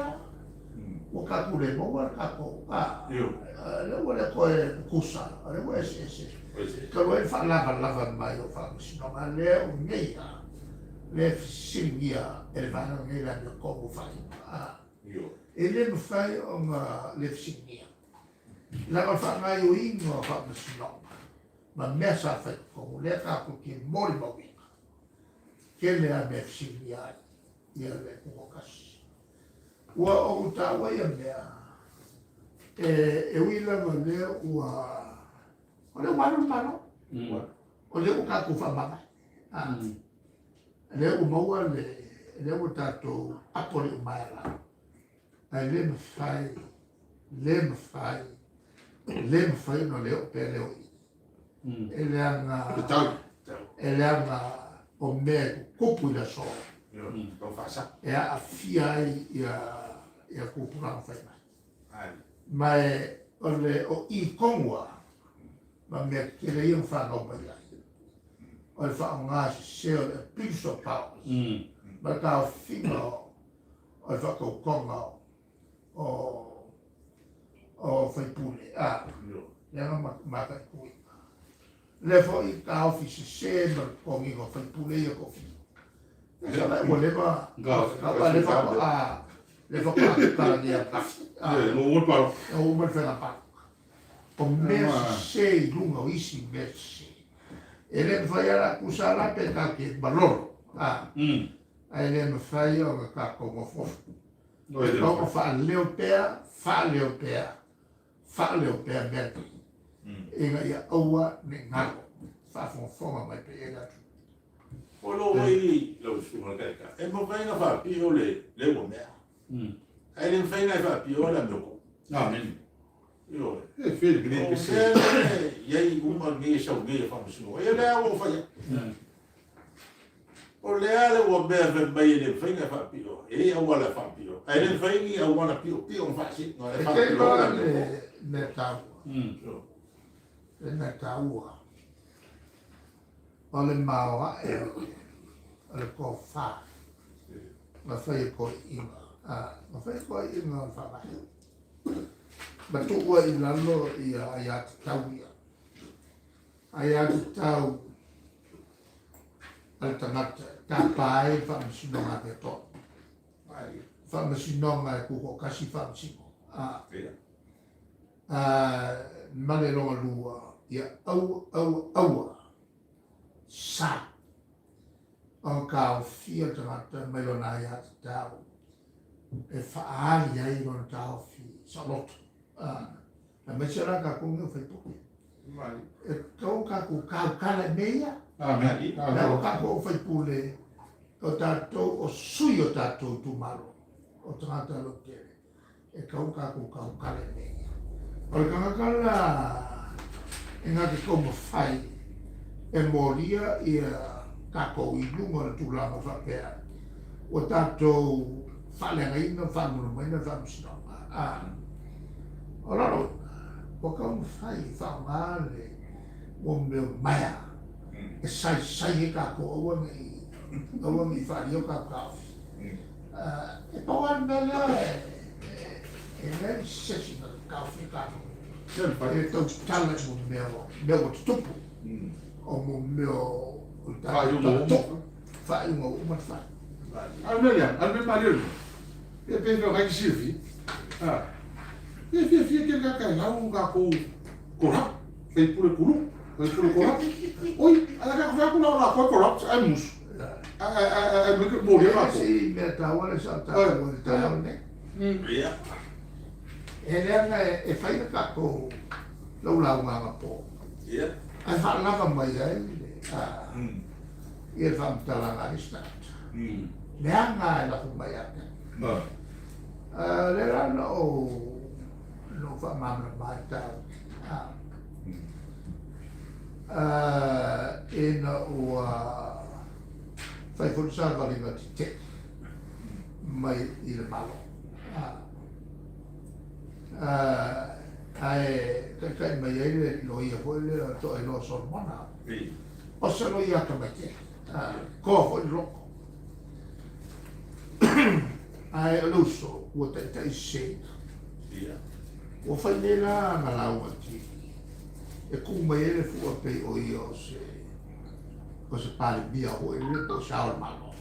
o ka ku le mo wa ka ko le wa le ko kusa le wa se ka lo fa la mai o fa si no ma le o ngeia le singia el vano nella mia como fai e le fai on le singia la fa mai o inno fa no ma messa fa con le fa che mori movi che le ha me singia ia le convocasse o o ta wa ia me e wila ma le o le wano mano o le ka ku fa mama le o maua le o tato apole o maela ai le me fai no le o pele o ele anga o me kupu la so e a fia ia kupu la fai mai o le o i kongwa ma me kele iam fa no mai o le whaonga se o le piso pao. Ma ka o whina o le whakaukonga o whaipule. Leanga makai kui. Le fo i ka ofisi se ma kongi o whaipule i a kofi. Sa lai mo lewa. Le whaka ni a kafi. No umar paro. O umar whena paro. O mea se i lunga o isi mea se. Ele fai ala kusala pe ka ke baloro ele me fai o ka como fofo no fa leopea beto inga ia oa ne ngalo fa fonga mai pe ela o lo lo suma ka e mo vai na fa pi o le wo mea ele fai na fa pi o la moko amen io feel green se ye uma nge so nge fa musu e le o fa o le ale o be ve mai le fa nga fa pio e o wala fa pio e le fa ni o wala pio fa si no le fa pio ne ta ne ta o le mawa e o le ko fa ma fa ko ima ma fa ko ima fa ba ma tu ua i lalo i a tau ia. Ai a tau al tangata, ta pai pa msino ngate to. whamasinonga e kuko kasi whamasino. Ia. Mane longa lua, ia aua, sa. O kao fia tangata mai lona ia te tau. E whaari ai lona tau fi salot. Na mesera ka kunga whaipuke. E kau ka ku kau kala meia. Amen. Na o ka ku whaipule. O tātou, o sui o tātou tu maro. O tangata lo tere. E kau ka ku kau kala meia. O le kangakala e ngā ke koma whai e moria ia kako i lunga na tūlanga whapea. O tātou whalenga ina, whamuna maina, whamusinonga. O raro, o kau whai whaungāle o meo maia. E sai e kako awangi whari o kako kawhi. E pawan mele e neri sesi na kawhi kako. E tau tala mo meo o tupu. O mo meo whaiunga o matwhai. Alme Mario. E penso vai Silvi. E fia que ka lá um gapo corap. Fei pure kuru. Fei pure corap. Oi, ala ka vai kula lá foi corap, ai mus. Ai me que morreu lá. Si me tawa sa tawa o tawa ne. Ia. E lenga e whai na kako lau lau nganga po. Ia. Ai whalanga mai ai. Ia whamtala ngā restart. Mea ngā e laku mai ake. Le rana no whamamana mai tau. E na ua whai whunusar walinga ti te mai i le malo. Ai kai mai ai le lo ia hoi le to e lo son mana. O se lo ia ka mai te. Ko hoi roko. Ai aluso ua tai se. Ia. Ua whai nela na laua ti. E ku mai ele fua pe o ia o se pare bia hoi le po shaol malo.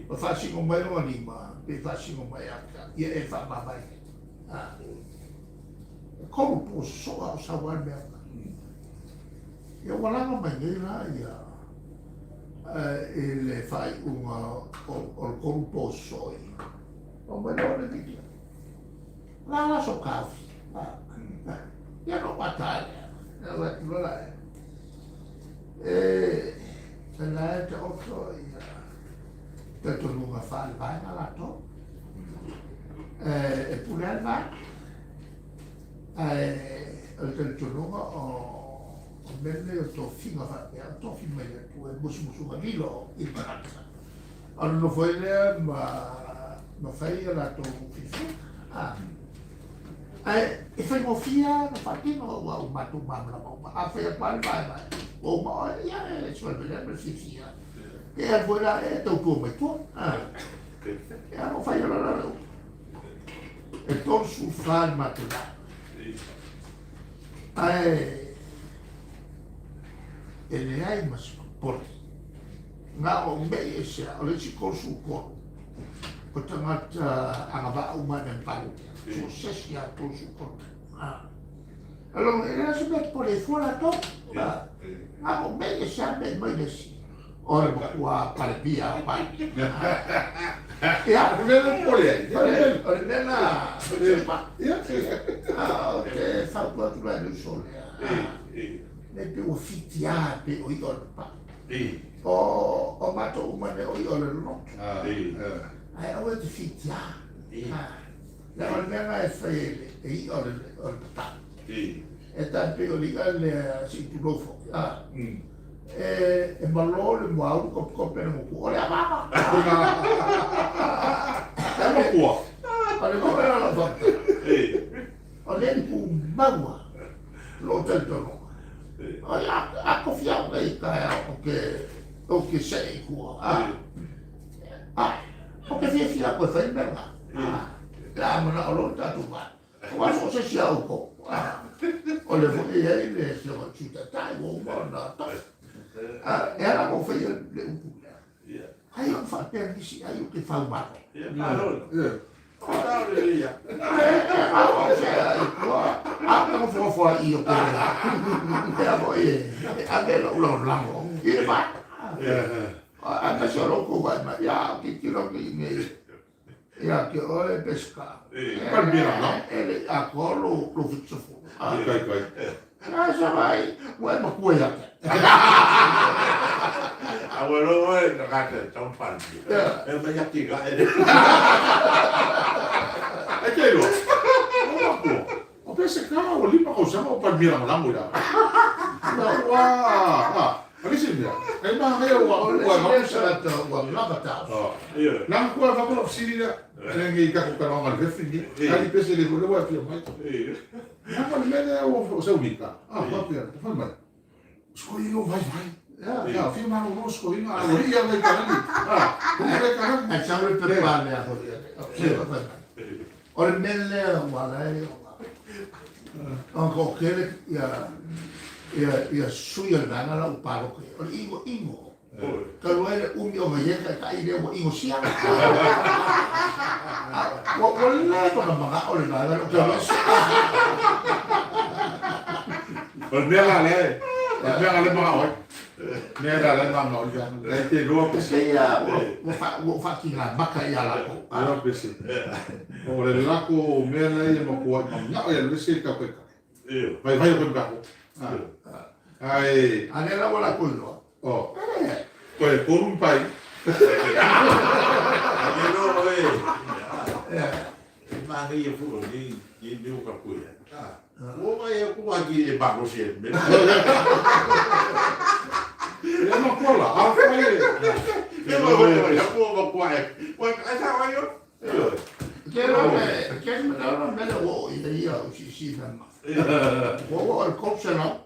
O whasingo mai o anima, pe whasingo mai aka. Ia e whamamai. Koru po soa o sawan mea. Ia walanga mai nei la ia e le whai unga o le koru po soi. O mai no le vidia. La so kawhi. Ia no matale. Ia wati wala e. E la e te oto ia te tonunga whale vai na lato. E pule al vai. O te tonunga o mele o tō whinga whapea, o tō whinga ia tu e musu ma lilo i tarata. Ano no foi lea ma whai a la tō whiwhi. E whai mo fia na whatino o matu mamla mauma. A whai a pari vai vai. O ma ia e swai mele me whiwhia. E a foi la e tau kua mai tua. E a no whai a la rau. E tō su whan matu la. E le ai mas pori. Ngā o mei e sea, o le si korsu koru. Ko tangata angava umane mparu. So sesi a korsu koru. Along e le se mei pori fuala to. Ngā o mei e sea mei mai lesi. Ore mo kua parebia a pai. Ia, Vele pole ai. ore nena. Ia. O te whapua tu lai nu solea. Ne pe o fitia pe o i ora pa. O mato umane o i ora no. Ai o te fitia. La ora mea e whaele e i ora pa. E ta pe o liga le si tu lofo. E malo le mo au ko pe no ku. Ole mama. É uma boa. Ole mo era la volta. Ole ku maua. Lo tanto no. Olha, a confiança aí, cara, o que sei, porque se fica com essa merda, lá, mas não, não tá tudo bem. Mas você se alco, olha, vou ir aí, né, se eu te tentar, vou mandar, ela não fez um pulo. Aí eu falo, aí o que faz mal. Kau dia. Apa fo iyo ko. Ya boy. Ade lo lango. Ire ba. Anda solo ko ba ma ya kilo ni. Ya que oi pesca. Kan bilang no. Ele akolo lo futsufu. Kai. Asa vai. Wa ma kuya. Awalo nakata tampan. Banyak tiga ini. Aquilo. O pescado, limpa com chama o palmeira na mulher. Wah. Olha isso, meu. Aí vai ver o Não, qual vai para oficina? Ninguém quer que o canal mal refine. Aí pensa ele não vai ter mais. Não, mas ele é o seu mica. Vai ver, vai mal. Escolheu vai. Ja, filma no nosso correndo, a orilla vai caralho. Vai caralho. A chave prepara a orilla. Ora mele wala e anko kele ia suia lana la uparo ke ora ingo kalau ele o ngaye ka ile o ingo sia wala ko na mga ora na lo ka Olha mga oi. Nera la mga oi ya. Te lo se ya wo fa kinga maka ya la ko Yo pensei. Ora lá com o mela e uma coisa, não é ele se cá cá. Vai com o carro. Ai, anela wala ko no oh. Coi por um pai. Awalo Manga ia fu ni deu kapuya. O vai ku aqui ba ko se. É uma cola, a foi. Eu vou com a. Essa vai eu. Quero me dar uma bela o ideia o xixi da ma. O copo não.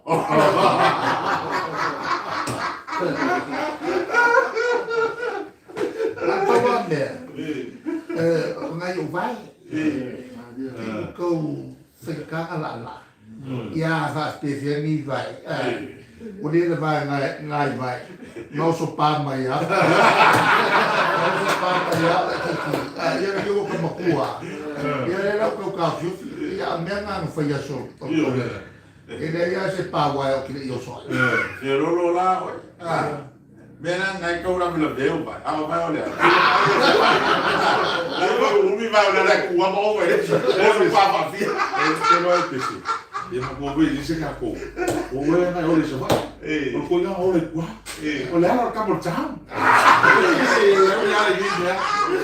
Ngai o vai. Câu ficar lá. Ya va especial ni vai. O dia vai vai. Não sou pá mai ya. Não sou pá mai ya. Eu digo como cua. Eu era o carro. Ya me não foi isso. Ele ia se pá vai o que eu sou. Eu lá. Bena ngai kau ram lo deu vai. Vai olha. Lá o mi vai olhar com a mão vai. Eu pá pá fia. Este não é peixe. E não vou ver isso cá com. O é na hora isso vai. O coisa hora qua. Olha lá o cabo chão. Olha ali já.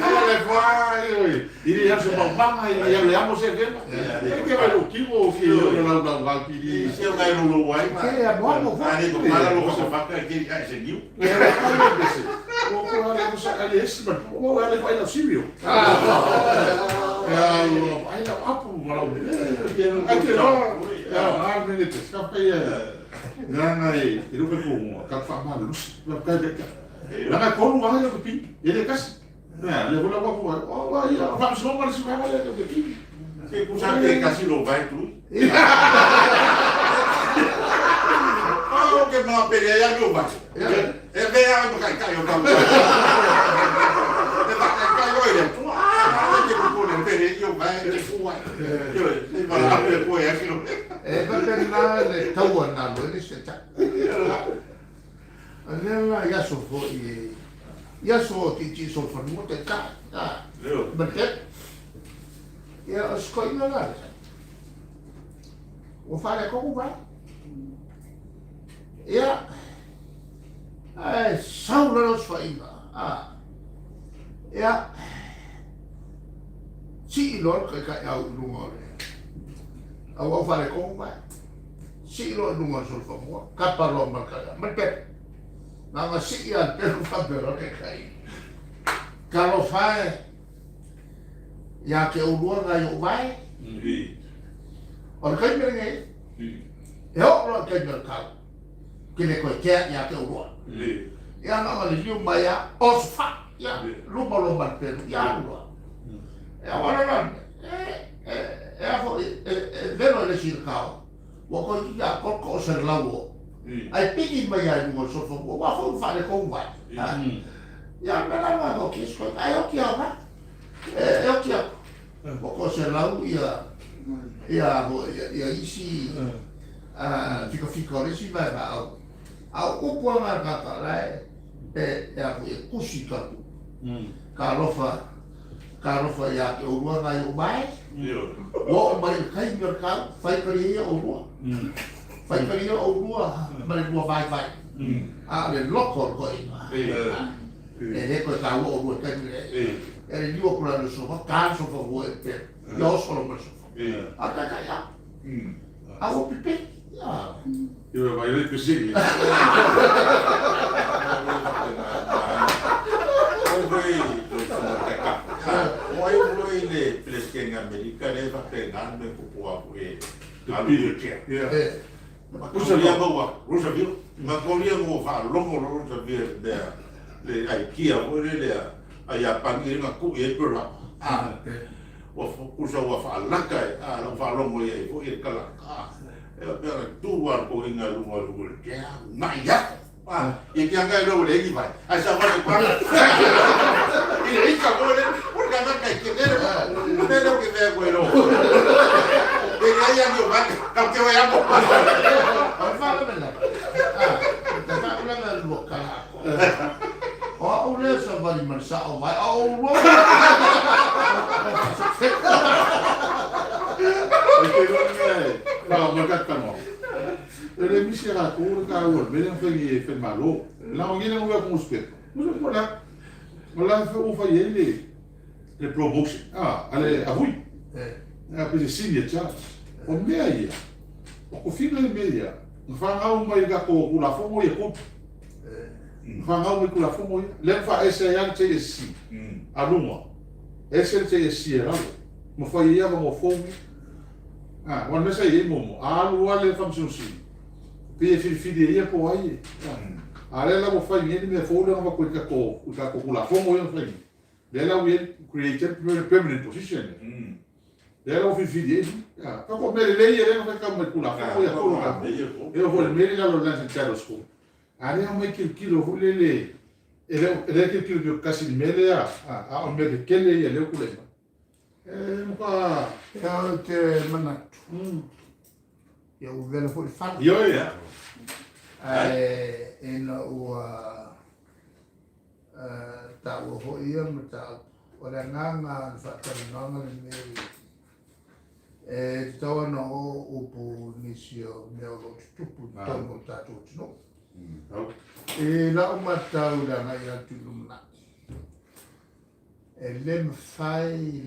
Olha vai. Ele já se babama e já leamos ele. Que vai o que eu não que Se eu vai no Uruguai, Que é bom, ali do cara não você vai aquele cara seguiu. O coisa não sabe ali esse, mas o ela vai no civil. Aí não há problema. Aqui não. Ah, menino, escapa aí. Não, aí, ele vai com a capa famada, não sei, vai ficar daqui. Lá vai com o vai do pin, ele é casi. Né, levou lá com o vai, vamos não mas vai olhar do pin. Que puxa que casi não vai tu. Ah, que mal peguei já não vai. É bem a do caiu tá. É vai caiu ele. Ah, que por não peguei eu vai que foi. Eu vai lá depois aquilo. vai terminar de tau na lo ele se ta. Anela ya so fo e ya so ti so fo mo te ta. Betet. Ya skoi na la. O fare como vai? Ya. Saula nos faina. Ya. Si lor ka au lungore. Au fare como vai? Si lor lungore sul famo. Kapalo markaya. Mepet. Nanga si ya pero fa pero ke kai. Kalau fai ya ke ulua ga yo vai. Or kai mere yo ro kai mer ka. Kile ko ke ya ke ulua. Ya na le liu mai ya osfa ya luma pero ya ulua. Ya wala na. Vero le circao. Wo ko ya ko ser lawo. Ai pigi mai ai mo so fo wa fo fare con vai. Ya me la ma ko kisko. Ai o kia va. O kia. ko se lau ia isi fika le si vai au upo nga kata lai aku kusi ka rofa ia ke urua ngai o mai o mai kai merkau fai kari ia o rua fai kari ia o rua mai rua vai le loko ko ina le ko ka o rua kai le liu ko la so ka so fo o pe yo solo mo so ata ka ya au pipe ya yo vai le kusi Oi voi le plesken America le va pegar me pupua e alu che. Usa via boa, usa via. Ma colia mo fa longo usa via le ai kia voi le ai apangi na ku e pura. Usa wa fa laka la fa longo e voi kala. Era tu war ko inga lungo ke. Mai ya. E que anga lo le vai. Asa va le para. E rica vole, porque anda que não é lo que me acuerdo. E aí a meu pai, que vai a popar. Fala bela. Tá falando local. O le sa vai marsa o vai o lo. Não, mas cá não. Ele me chega a cor, cara, o mesmo foi malo. Lá alguém não vai com os pés. Mas eu vou lá. Wala fa o fa yele le promotion ale avui pe senior charge o mea ia o fina le media fa ngau mai ga ko la fomo ye ko fa ngau mai ko la fomo le fa ese ya te si aluma ese te si era mo fa ia mo fomo wan mesa ye mo alu ale function si pe fi ia po ai ale la mo fai ni me fo le mo ko ka la fomo yo fai le la we created permanent position le la fi pa ko me le ye le ka mo la fomo ya ko ka e ho le me la lo la se sko ale mo ki kilo le ele ki kilo kasi me le o me ke le ye le ku le mo ka ya te mana ya o vela fo fa yo ya ina ua ta ua ho ia ma ta o le nganga whakarinanga le meri te taua na o upu nisio mea lo tupu tongo tātou tino la o matau la ngai atu lumna le mawhai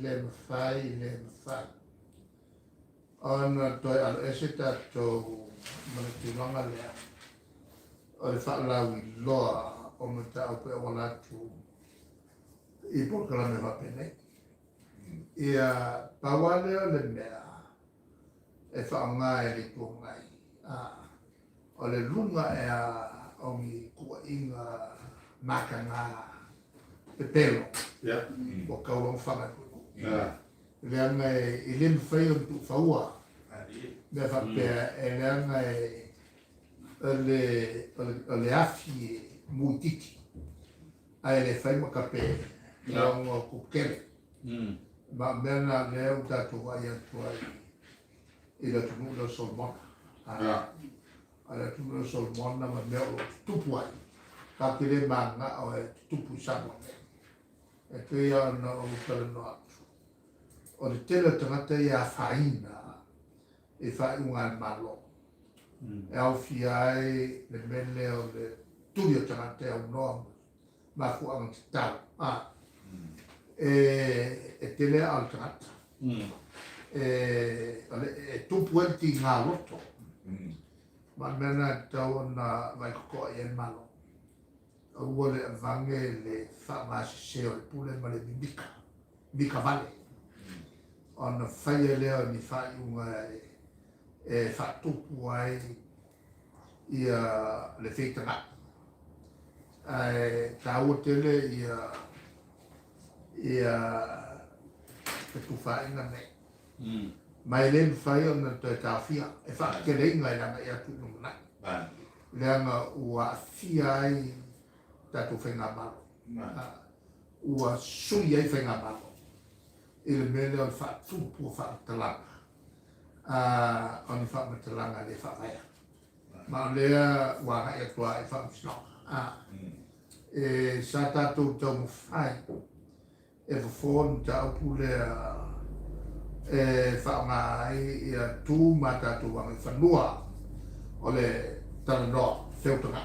ona toi alo ese tātou manatunanga lea o le whaalawi loa o me tau pe o latu I porkala me whapene. Ia pawale o le mea e whaonga e le kuongai. O le lunga e a ongi kua inga makanga pe pelo. O kaurong whanga kuku. Leanga e lemu whai o tu whaua. Me whapea e leanga e o le afi muititi. Ai le whai makape o kukere. Ma mena leo tatu ai atu ai. Ila tunu lo solmona. Ala tunu lo solmona ma meo tupu ai. Ka kire manga o e tupu sama. E te ia na o tala no atu. O le tele tangata ia whaina. E whai unga malo. E au fiai le mele o le turi o tangata au noa. Ma fu ang tau. E tele al tangata. E tupu e ti ngā loto. Ma mena tau na vai koko e malo. Ua le avange le whaamasi seo le pule ma le mimika. Mika vale. Ona whaia leo ni whaiunga e whatupu ai ia le whetanga. Tau tele ia te tuwhainga me. Mai len whai ona te tawhia. E whakere inga i langa ia tunu nai. Leanga ua fia ai tatu whenga malo. Ua sui ai whenga malo. i le mele o fa tupu fa talanga oni fa talanga le fa vai ma le wa e tua e fa sno e sa tatu to mo fai e fon ta pule e fa mai e tu ma tatu wa fa lua o le tano feutanga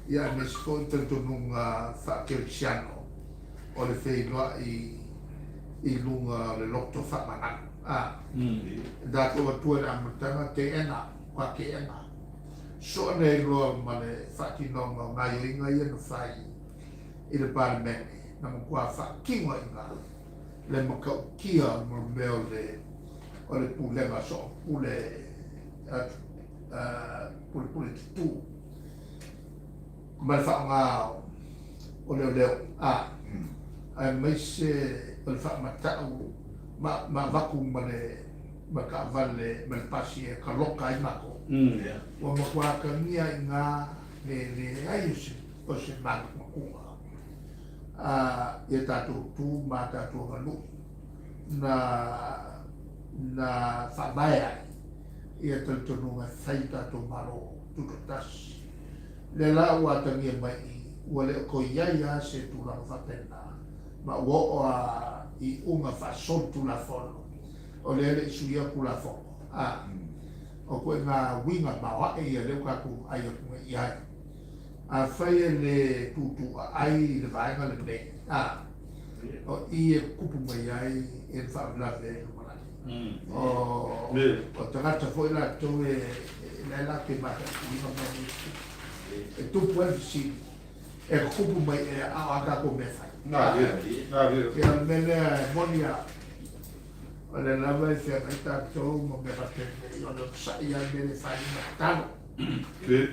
ia me sfo tanto nunga fa kelsiano o le fei noa i lunga le lokto fa mana da ko tua na matanga te ena kwa ke ena so ne lo ma le fa ki no ma ngai inga ia no fai i le parlemene na mo kwa fa kinga inga le mo ka kia mo meo le o le pulema so pule pule tu ma fa nga o le ai mai se o le fa matau ma vaku ma le ma ka vale ma le pasi e ka loka i mako o ma kwa ka nia i ngā le ai o se mako makunga e tātou tū ma tātou nganu na whamai ai i a tātou ngā whai tātou maro tukatas le la ua tangia mai ua le ko iai a se tūranga whapena ma ua oa i unga whasotu la whono o le ele isuia ku la whono o koe ngā winga mawa e ia leo kaku ai a kunga iai a whai e le tūtu a ai le vaenga le ne o i e kupu mai ai e whaulave e lumarani o tangata fo ila tau e la ke mata i mamani e tupu e si e kupu mai e a aga ko me fai e al mele monia o le lava e fia mai tātou mo me rapene i o le sa i al mele fai na tano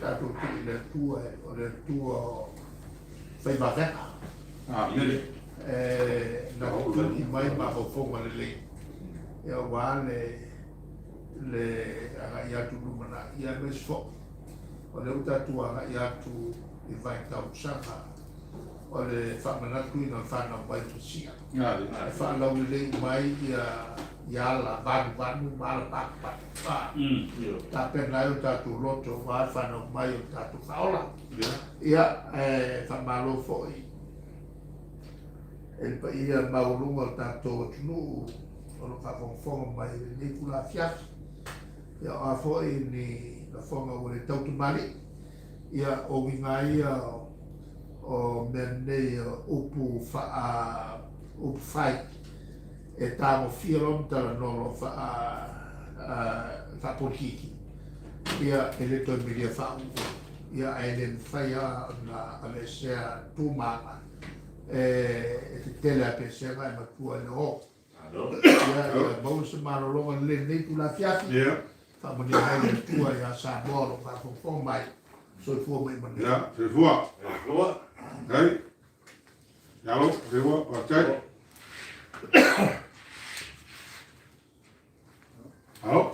tātou tu i le tua o le tua fai maweka na tu i mai ma ho fonga le le e o wā le aga i atu lumana i a mes fo o le utatu aga i atu i vai tau sanga o le whamanatu i na whanau mai tu sia e whanau le mai i ala vanu mala pāpapa tā pena o tātu loto wā whanau mai o tātu whaola ia whamalo fo i e pa ia maurunga o tātu o tunu o lo whafonga mai ni kula fiasi ia a fo i ni la fonga o le tautu mali ia o winga ia o mene upu fai e tamo fiarom tala nolo fa polkiki ia e le toi miria fa ia e le fai na alesea tumanga e te tele a pesea mai matua le o ia bau se marolonga le nei tu la fiafi fa mo ni hai le tua ia sa bolo fa fo mai so fu mai man ja se fua dai yalo se fua ok Halo